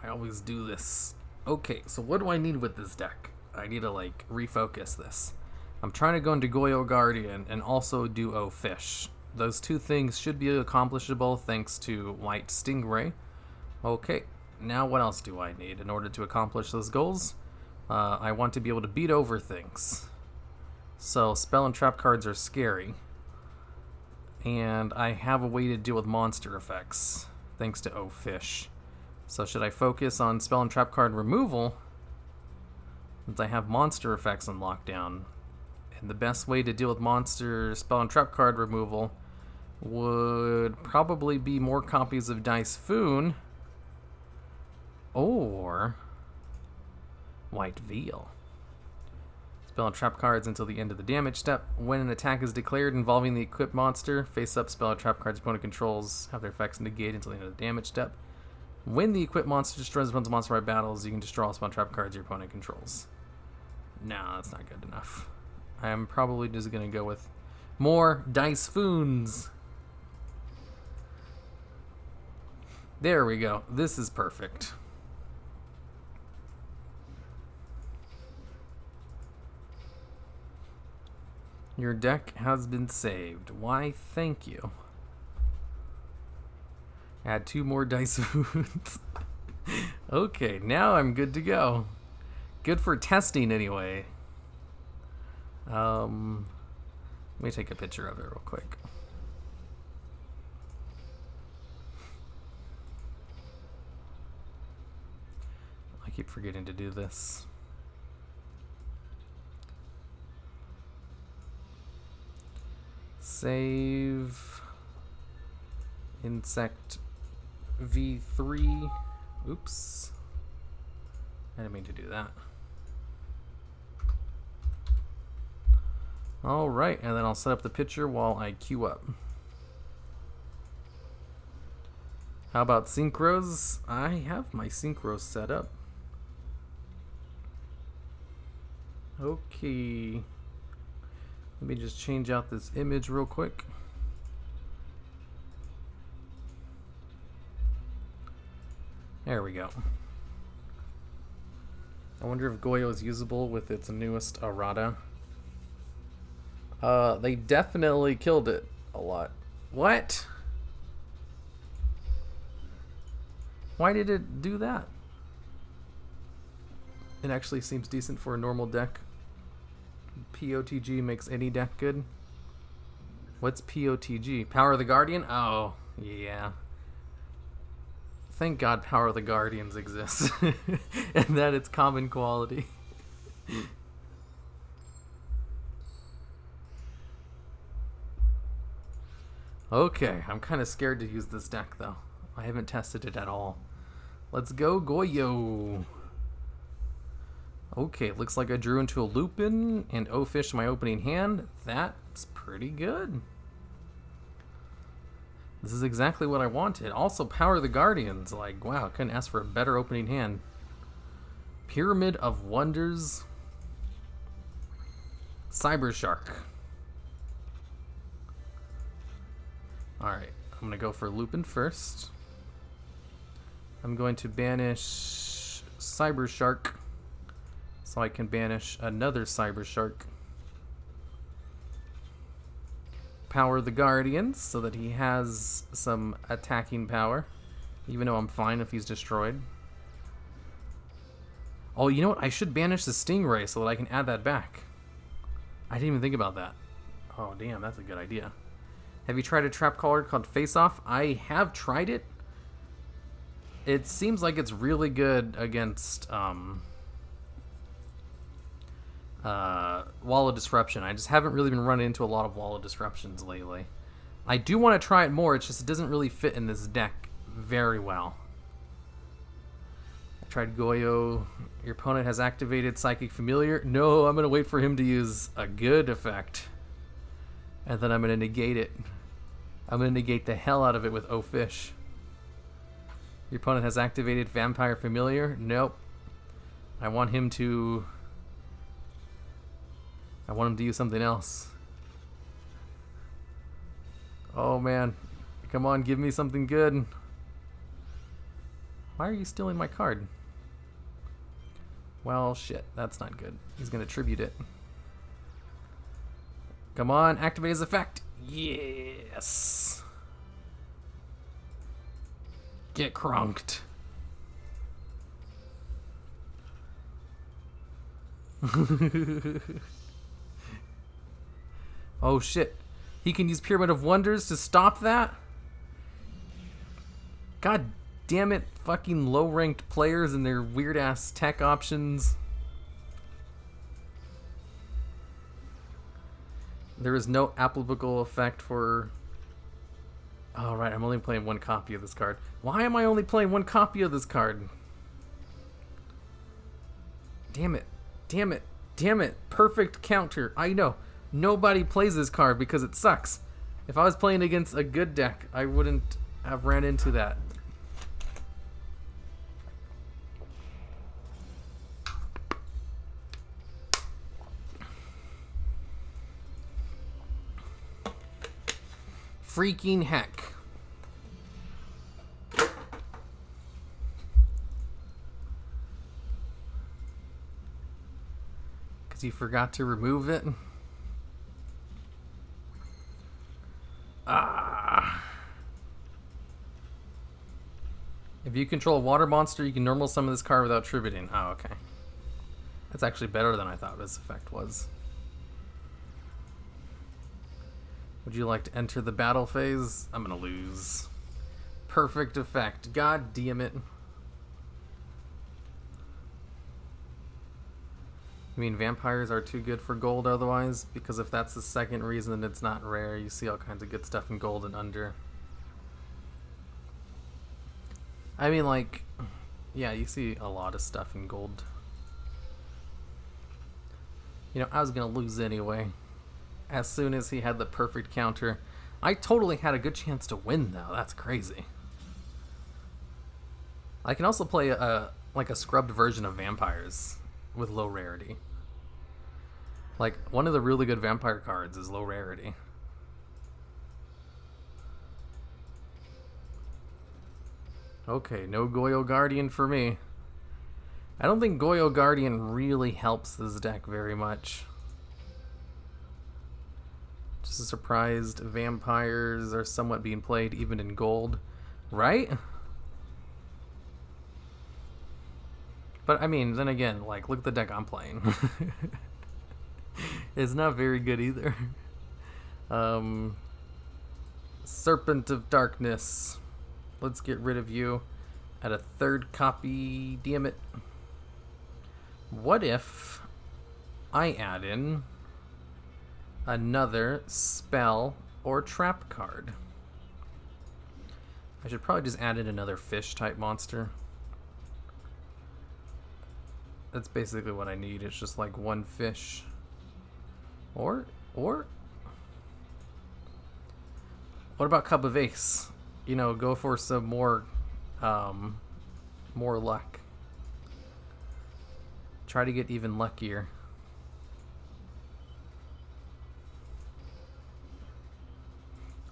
I always do this. Okay, so what do I need with this deck? I need to, like, refocus this. I'm trying to go into Goyo Guardian and also do O Fish. Those two things should be accomplishable thanks to White Stingray. Okay, now what else do I need in order to accomplish those goals? I want to be able to beat over things. So spell and trap cards are scary. And I have a way to deal with monster effects thanks to O Fish. So should I focus on spell and trap card removal since I have monster effects on lockdown? And the best way to deal with monster spell and trap card removal would probably be more copies of Dice Foon or White Veil. Spell and trap cards until the end of the damage step. When an attack is declared involving the equipped monster, face up spell and trap cards opponent controls have their effects negated until the end of the damage step. When the equipped monster destroys opponent's monster by battles, you can destroy all spell and trap cards your opponent controls. No, that's not good enough. I'm probably just going to go with more Dice Foons. There we go. This is perfect. Your deck has been saved. Why, thank you. Add 2 more Dice Foons. Okay, now I'm good to go. Good for testing anyway. Let me take a picture of it real quick. I keep forgetting to do this. Save Insect V3. Oops. I didn't mean to do that. Alright, and then I'll set up the picture while I queue up. How about synchros? I have my synchros set up. Okay. Let me just change out this image real quick. There we go. I wonder if Goyo is usable with its newest errata. They definitely killed it a lot. What? Why did it do that? It actually seems decent for a normal deck. POTG makes any deck good. What's POTG? Power of the Guardian? Oh, yeah. Thank God Power of the Guardians exists. And that it's common quality. Okay, I'm kind of scared to use this deck though. I haven't tested it at all. Let's go Goyo. Okay, looks like I drew into a Lupin and O-Fish in my opening hand. That's pretty good. This is exactly what I wanted. Also, Power of the Guardians. Like, wow, couldn't ask for a better opening hand. Pyramid of Wonders. Cyber Shark. Alright, I'm going to go for Lupin first. I'm going to banish Cyber Shark so I can banish another Cyber Shark. Power the Guardians so that he has some attacking power, even though I'm fine if he's destroyed. Oh, you know what? I should banish the Stingray so that I can add that back. I didn't even think about that. Oh, damn, that's a good idea. Have you tried a trap card called Face Off? I have tried it. It seems like it's really good against Wall of Disruption. I just haven't really been running into a lot of Wall of Disruptions lately. I do want to try it more, it's just it doesn't really fit in this deck very well. I tried Goyo. Your opponent has activated Psychic Familiar. No, I'm going to wait for him to use a good effect. And then I'm going to negate it. I'm going to negate the hell out of it with Oh Fish. Your opponent has activated Vampire Familiar. Nope. I want him to use something else. Oh man. Come on, give me something good. Why are you stealing my card? Well, shit. That's not good. He's going to tribute it. Come on, activate his effect. Yes. Get crunked. Oh shit. He can use Pyramid of Wonders to stop that? God damn it, fucking low-ranked players and their weird-ass tech options. There is no applicable effect for... Oh, right, I'm only playing one copy of this card. Why am I only playing one copy of this card? Damn it. Damn it. Damn it. Perfect counter. I know. Nobody plays this card because it sucks. If I was playing against a good deck, I wouldn't have ran into that. Freaking heck. Because you forgot to remove it? Ah. If you control a water monster, you can normal summon this card without tributing. Oh, okay. That's actually better than I thought this effect was. Would you like to enter the battle phase? I'm gonna lose. Perfect effect. God damn it. You mean vampires are too good for gold otherwise? Because if that's the second reason it's not rare, you see all kinds of good stuff in gold and under. I mean, like, yeah, you see a lot of stuff in gold. You know, I was gonna lose anyway. As soon as he had the perfect counter. I totally had a good chance to win, though. That's crazy. I can also play like a scrubbed version of vampires with low rarity. Like, one of the really good vampire cards is low rarity. Okay, no Goyo Guardian for me. I don't think Goyo Guardian really helps this deck very much. Just surprised vampires are somewhat being played even in gold, right? But I mean, then again, like, look at the deck I'm playing. It's not very good either. Serpent of Darkness. Let's get rid of you at a third copy. Damn it. What if I add in another spell or trap card? I should probably just add in another fish type monster. That's basically what I need. It's just like one fish. Or what about Cup of Ace? You know, go for some more luck. Try to get even luckier.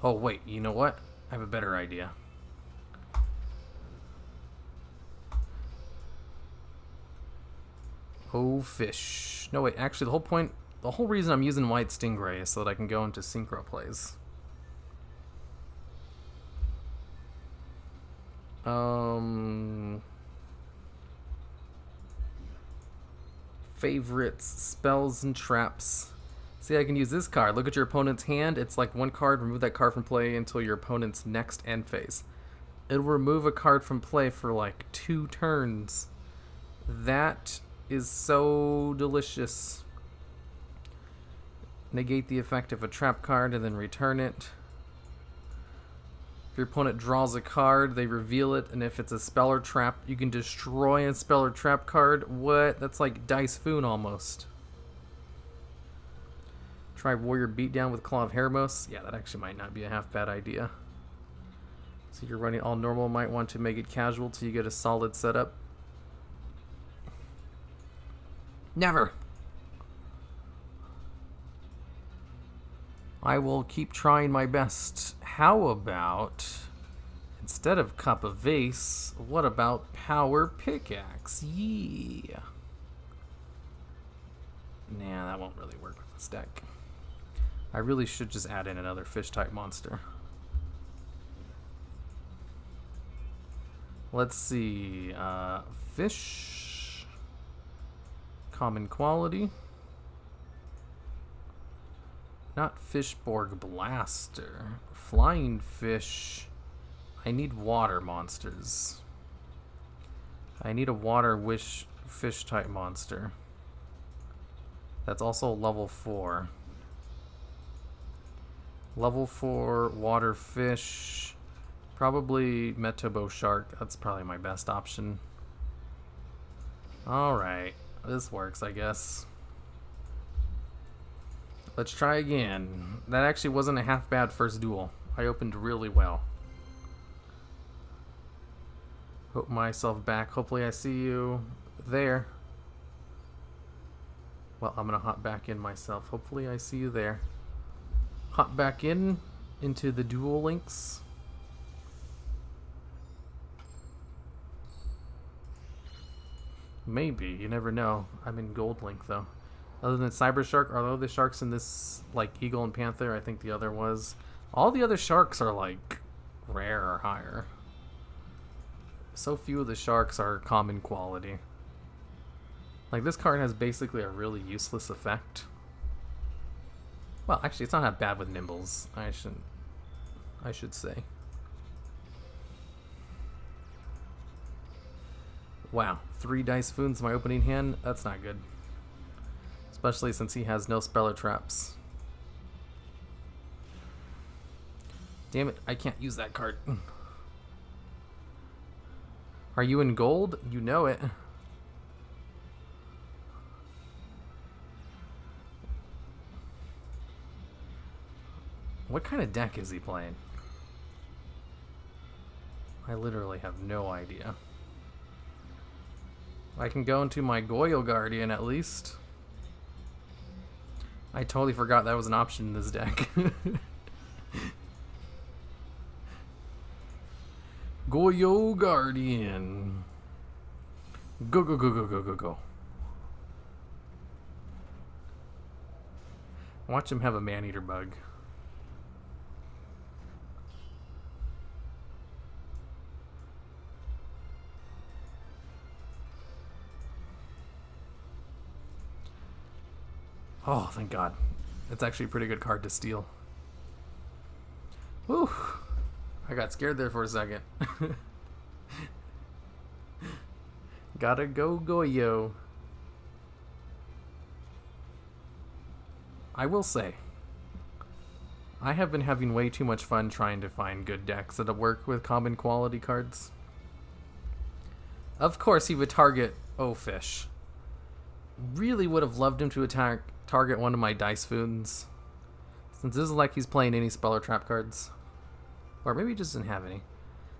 Oh, wait, you know what? I have a better idea. Oh, fish. No, wait, actually, the whole reason I'm using White Stingray is so that I can go into synchro plays. Favorites, spells, and traps. See, I can use this card. Look at your opponent's hand. It's like one card. Remove that card from play until your opponent's next end phase. It'll remove a card from play for like 2 turns. That is so delicious. Negate the effect of a trap card and then return it. If your opponent draws a card, they reveal it, and if it's a spell or trap, you can destroy a spell or trap card. What? That's like Dice Foon almost. Try Warrior Beatdown with Claw of Heremos. Yeah, that actually might not be a half bad idea. So you're running all normal, might want to make it casual till you get a solid setup. Never! I will keep trying my best. How about, instead of Cup of Vase, what about Power Pickaxe? Yeah. Nah, that won't really work with this deck. I really should just add in another fish-type monster. Let's see. Fish. Common quality. Not Fishborg Blaster. Flying fish. I need water monsters. I need a water fish type monster. That's also level 4. Level 4 water fish. Probably Metobo Shark. That's probably my best option. Alright. This works, I guess. Let's try again. That actually wasn't a half bad first duel. I opened really well. Hope myself back. Hopefully I see you there. Well, I'm gonna hop back in myself. Hopefully I see you there. Hop back into the duel links. Maybe, you never know. I'm in gold link though. Other than Cyber Shark, are there other sharks in this, like Eagle and Panther? I think the other was. All the other sharks are like rare or higher. So few of the sharks are common quality. Like this card has basically a really useless effect. Well, actually, it's not that bad with Nimbles. I should say. Wow, 3 Dice Foons in my opening hand? That's not good. Especially since he has no speller traps. Damn it, I can't use that card. Are you in gold? You know it. What kind of deck is he playing? I literally have no idea. I can go into my Goyle Guardian at least. I totally forgot that was an option in this deck. Goyo Guardian. Go, go, go, go, go, go, go. Watch him have a man-eater bug. Oh, thank God. It's actually a pretty good card to steal. Whew. I got scared there for a second. Gotta go Goyo. I will say, I have been having way too much fun trying to find good decks that work with common quality cards. Of course he would target Fish. Really would have loved him to target one of my Dice Foons. Since this is like he's playing any Speller Trap cards. Or maybe he just doesn't have any.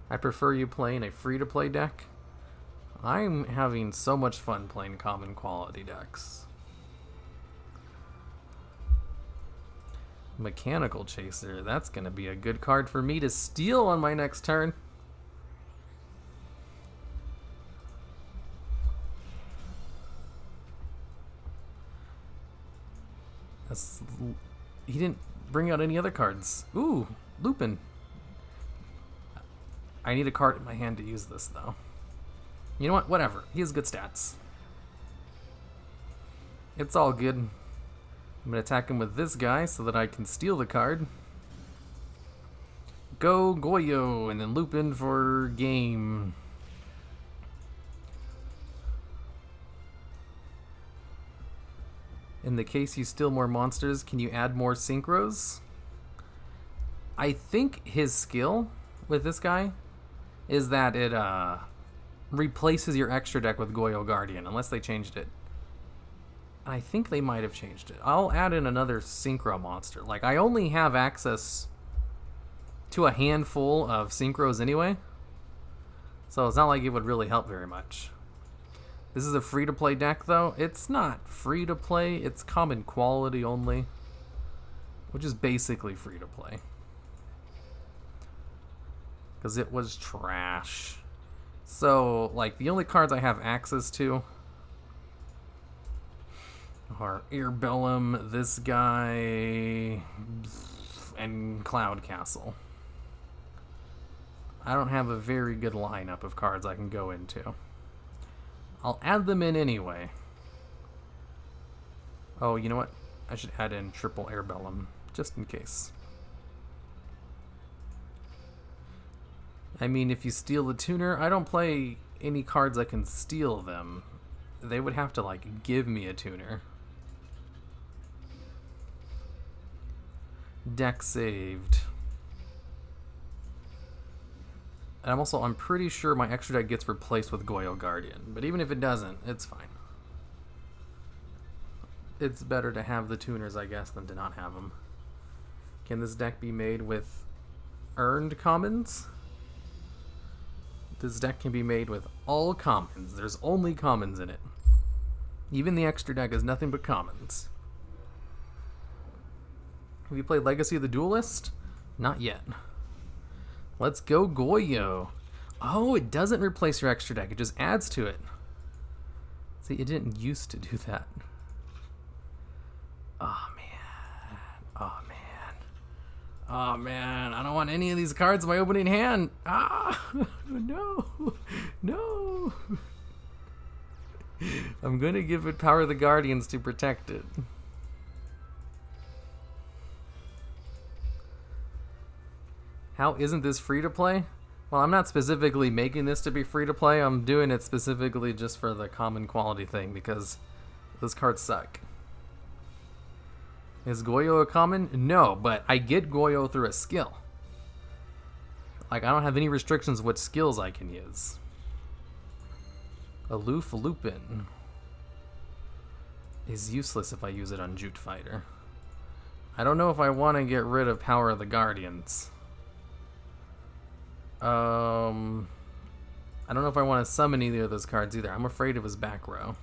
I prefer you playing a free-to-play deck. I'm having so much fun playing common quality decks. Mechanical Chaser. That's going to be a good card for me to steal on my next turn. He didn't bring out any other cards. Ooh, Lupin. I need a card in my hand to use this, though. You know what? Whatever. He has good stats. It's all good. I'm going to attack him with this guy so that I can steal the card. Go Goyo, and then Lupin for game. In the case you steal more monsters, can you add more synchros? I think his skill with this guy is that it replaces your extra deck with Goyo Guardian, unless they changed it. I think they might have changed it. I'll add in another synchro monster. Like, I only have access to a handful of synchros anyway, so it's not like it would really help very much. This is a free-to-play deck, though. It's not free-to-play. It's common quality only, which is basically free-to-play. Because it was trash. So, like, the only cards I have access to are Airbellum, this guy, and Cloud Castle. I don't have a very good lineup of cards I can go into. I'll add them in anyway. Oh, you know what? I should add in triple Airbellum, just in case. I mean, if you steal the tuner, I don't play any cards that can steal them. They would have to, like, give me a tuner. Deck saved. And I'm pretty sure my extra deck gets replaced with Goyo Guardian. But even if it doesn't, it's fine. It's better to have the tuners, I guess, than to not have them. Can this deck be made with earned commons? This deck can be made with all commons. There's only commons in it. Even the extra deck is nothing but commons. Have you played Legacy of the Duelist? Not yet. Let's go Goyo. Oh, it doesn't replace your extra deck. It just adds to it. See, it didn't used to do that. Oh, man. Oh, man. Oh, man. I don't want any of these cards in my opening hand. Ah! No. No. I'm going to give it Power of the Guardians to protect it. How isn't this free to play? Well, I'm not specifically making this to be free to play. I'm doing it specifically just for the common quality thing because those cards suck. Is Goyo a common? No, but I get Goyo through a skill. Like, I don't have any restrictions what skills I can use. Aloof Lupin is useless if I use it on Jute Fighter. I don't know if I want to get rid of Power of the Guardians. I don't know if I want to summon either of those cards either. I'm afraid of his back row.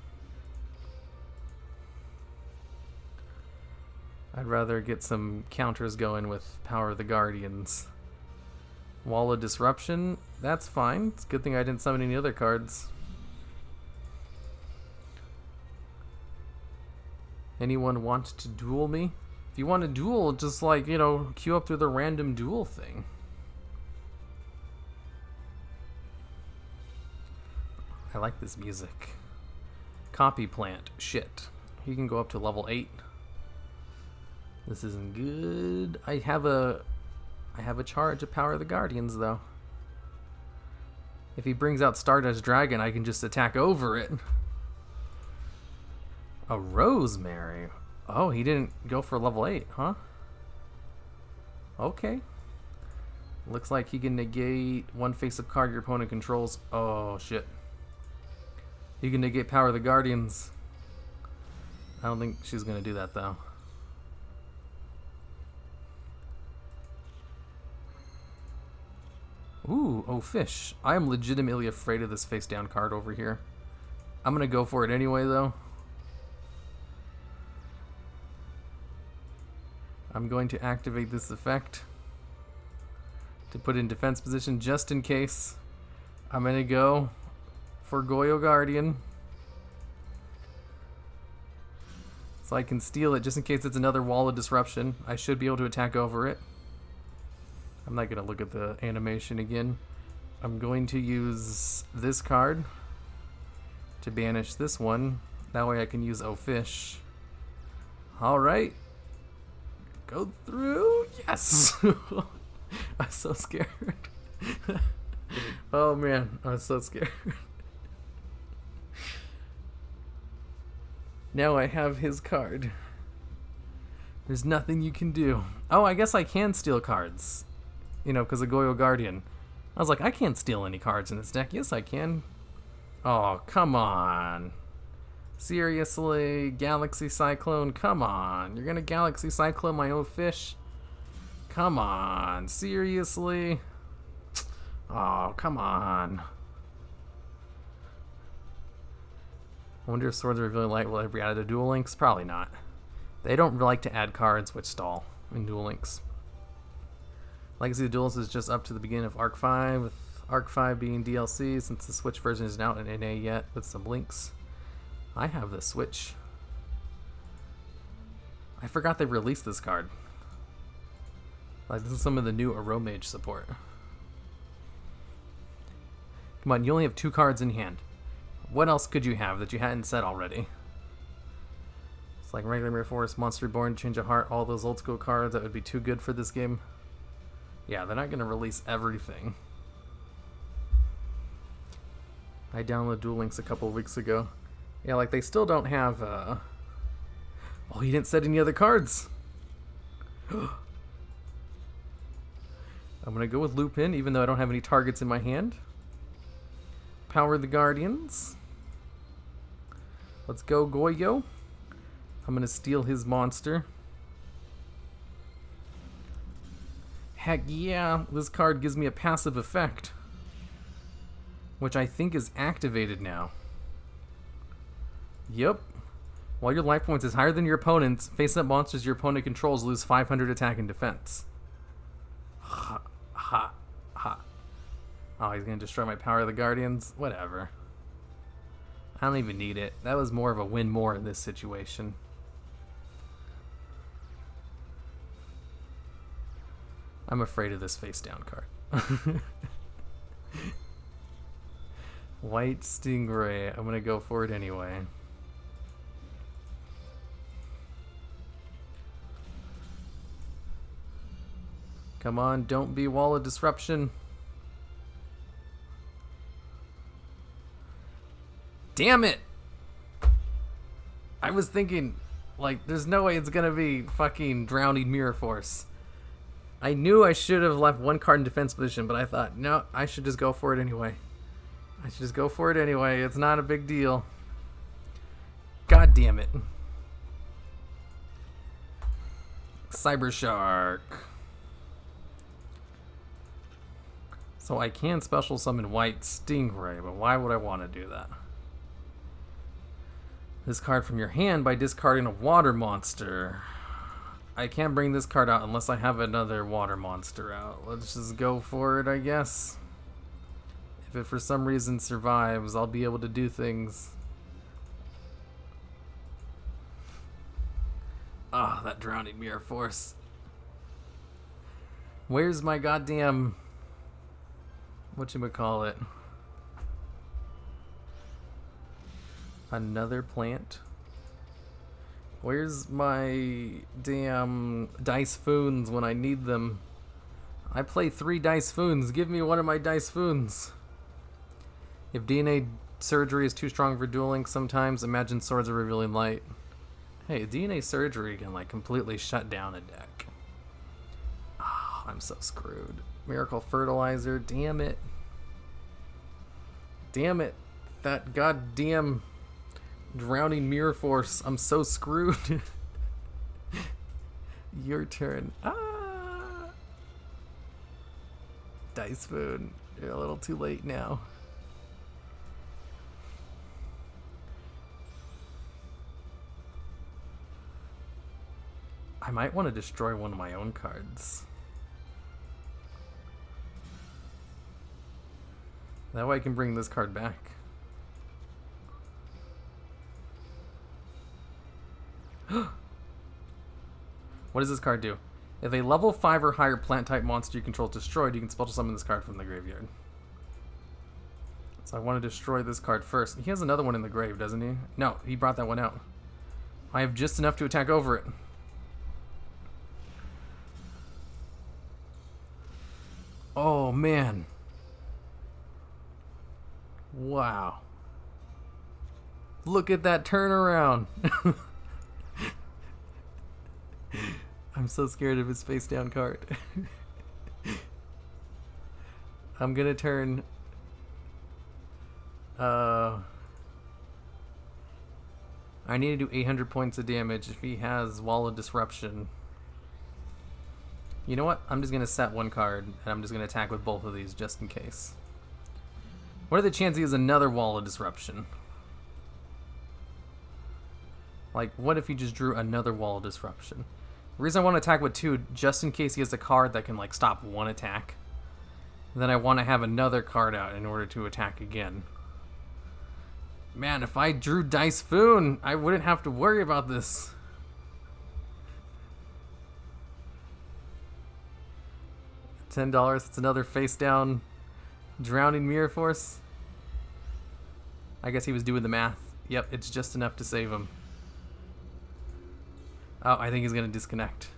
I'd rather get some counters going with Power of the Guardians. Wall of Disruption, that's fine. It's a good thing I didn't summon any other cards. Anyone want to duel me? If you want to duel, just like, you know, queue up through the random duel thing. I like this music. Copy Plant, shit. You can go up to level 8. This isn't good. I have a charge of Power of the Guardians, though. If he brings out Stardust Dragon, I can just attack over it. A Rosemary. Oh, he didn't go for level 8, huh? Okay. Looks like he can negate one face-up card your opponent controls. Oh, shit. He can negate Power of the Guardians. I don't think she's going to do that, though. Ooh, oh, fish. I am legitimately afraid of this face-down card over here. I'm going to go for it anyway, though. I'm going to activate this effect to put in defense position just in case. I'm going to go for Goyo Guardian. So I can steal it just in case it's another Wall of Disruption. I should be able to attack over it. I'm not going to look at the animation again. I'm going to use this card to banish this one. That way I can use O Fish. Alright. Go through. Yes! I'm so scared. Oh man, I was so scared. Now I have his card. There's nothing you can do. Oh, I guess I can steal cards. You know, because of Goyo Guardian. I was like, I can't steal any cards in this deck. Yes, I can. Oh, come on. Seriously? Galaxy Cyclone? Come on. You're going to Galaxy Cyclone my own fish? Come on. Seriously? Oh, come on. I wonder if Swords Are Really Light will ever be added to Duel Links? Probably not. They don't like to add cards which stall in Duel Links. Legacy of Duels is just up to the beginning of Arc 5, with Arc 5 being DLC since the Switch version isn't out in NA yet, with some links. I have the Switch. I forgot they released this card. Like, this is some of the new Aromage support. Come on, you only have 2 cards in hand. What else could you have that you hadn't said already? It's like regular Mirror Force, Monster Reborn, Change of Heart, all those old school cards that would be too good for this game. Yeah, they're not going to release everything. I downloaded Duel Links a couple of weeks ago. Yeah, like they still don't have, Oh, he didn't set any other cards! I'm going to go with Lupin, even though I don't have any targets in my hand. Power the Guardians. Let's go, Goyo. I'm going to steal his monster. Heck yeah, this card gives me a passive effect, which I think is activated now. Yep. While your life points is higher than your opponent's, face-up monsters your opponent controls lose 500 attack and defense. Ha, ha, ha. Oh, he's going to destroy my Power of the Guardians? Whatever. I don't even need it. That was more of a win more in this situation. I'm afraid of this face-down card. White Stingray. I'm going to go for it anyway. Come on, don't be Wall of Disruption. Damn it! I was thinking, like, there's no way it's gonna be fucking Drowning Mirror Force. I knew I should have left 1 card in defense position, but I thought, no, I should just go for it anyway. It's not a big deal. God damn it. Cyber Shark. So I can special summon White Stingray, but why would I want to do that? This card from your hand by discarding a water monster. I can't bring this card out unless I have another water monster out. Let's just go for it, I guess. If it for some reason survives, I'll be able to do things. Ah, that Drowning Mirror Force. Where's my goddamn... whatchamacallit? Another plant? Where's my damn Dice Foons when I need them? I play 3 Dice Foons. Give me one of my Dice Foons. If DNA Surgery is too strong for Duel Links sometimes, imagine Swords Are Really Light. Hey, DNA Surgery can like completely shut down a deck. Oh, I'm so screwed. Miracle Fertilizer, damn it. Damn it. That goddamn Drowning Mirror Force. I'm so screwed. Your turn. Ah! Dice Food. You're a little too late now. might want to destroy one of my own cards. That way I can bring this card back. What does this card do? If a level 5 or higher plant type monster you control is destroyed, you can special summon this card from the graveyard. So I want to destroy this card first. He has another one in the grave, doesn't he? No, he brought that one out. I have just enough to attack over it. Oh, man. Wow. Look at that turnaround. I'm so scared of his face down card. I'm gonna turn I need to do 800 points of damage if he has Wall of Disruption. You know what? I'm just gonna set one card and I'm just gonna attack with both of these just in case. What are the chances he has another Wall of Disruption? Like, what if he just drew another Wall of Disruption? The reason I want to attack with two, just in case he has a card that can, like, stop one attack. Then I want to have another card out in order to attack again. Man, if I drew Dice Foon, I wouldn't have to worry about this. $10, it's another face down Drowning Mirror Force. I guess he was doing the math. Yep, it's just enough to save him. Oh, I think he's going to disconnect.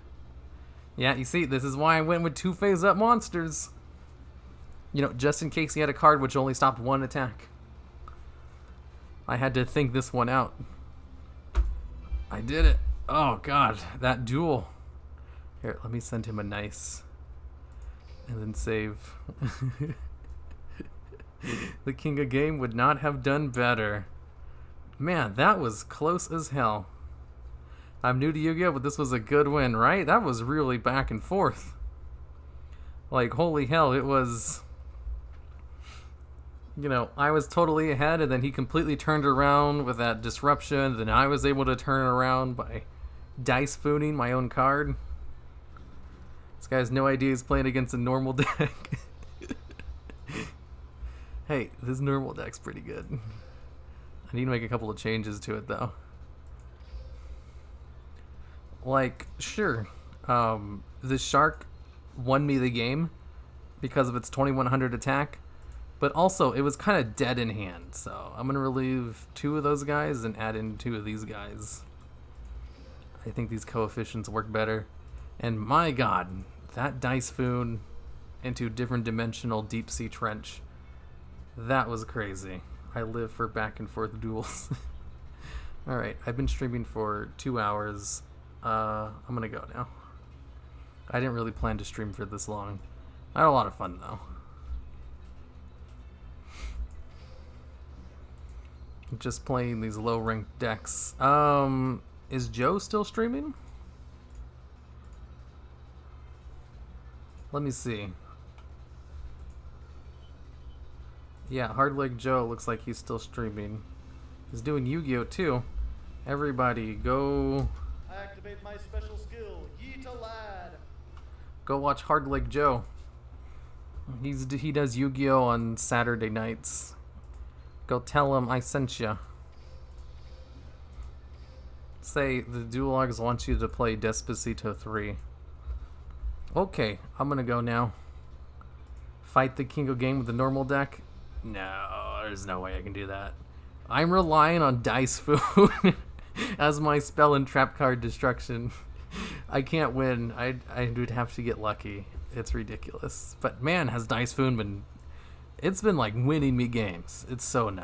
Yeah, you see, this is why I went with 2 phase up monsters. You know, just in case he had a card which only stopped one attack. I had to think this one out. I did it. Oh, God, that duel. Here, let me send him a nice. And then save. The King of Game would not have done better. Man, that was close as hell. I'm new to Yu-Gi-Oh, but this was a good win, right? That was really back and forth. Like, holy hell, it was... You know, I was totally ahead, and then he completely turned around with that disruption. Then I was able to turn around by Dice Fooning my own card. This guy has no idea he's playing against a normal deck. Hey, this normal deck's pretty good. I need to make a couple of changes to it, though. Like, sure, the shark won me the game because of its 2100 attack, but also it was kind of dead in hand, so I'm going to relieve 2 of those guys and add in 2 of these guys. I think these coefficients work better. And my god, that Dice Foon into different dimensional deep sea trench, that was crazy. I live for back and forth duels. Alright, I've been streaming for 2 hours. I'm gonna go now. I didn't really plan to stream for this long. I had a lot of fun though. Just playing these low ranked decks. Is Joe still streaming? Let me see. Yeah, Hardleg Joe looks like he's still streaming. He's doing Yu-Gi-Oh too. Everybody go... Activate my special skill, Yeet a Lad. Go watch Hardleg Joe. He does Yu-Gi-Oh on Saturday nights. Go tell him I sent ya. Say the Duelogs want you to play Despacito 3. Okay, I'm gonna go now. Fight the King of Game with the normal deck? No, there's no way I can do that. I'm relying on Dice Foon as my spell and trap card destruction. I can't win. I would have to get lucky. It's ridiculous. But man, has Dice Foon been... It's been like winning me games. It's so nice.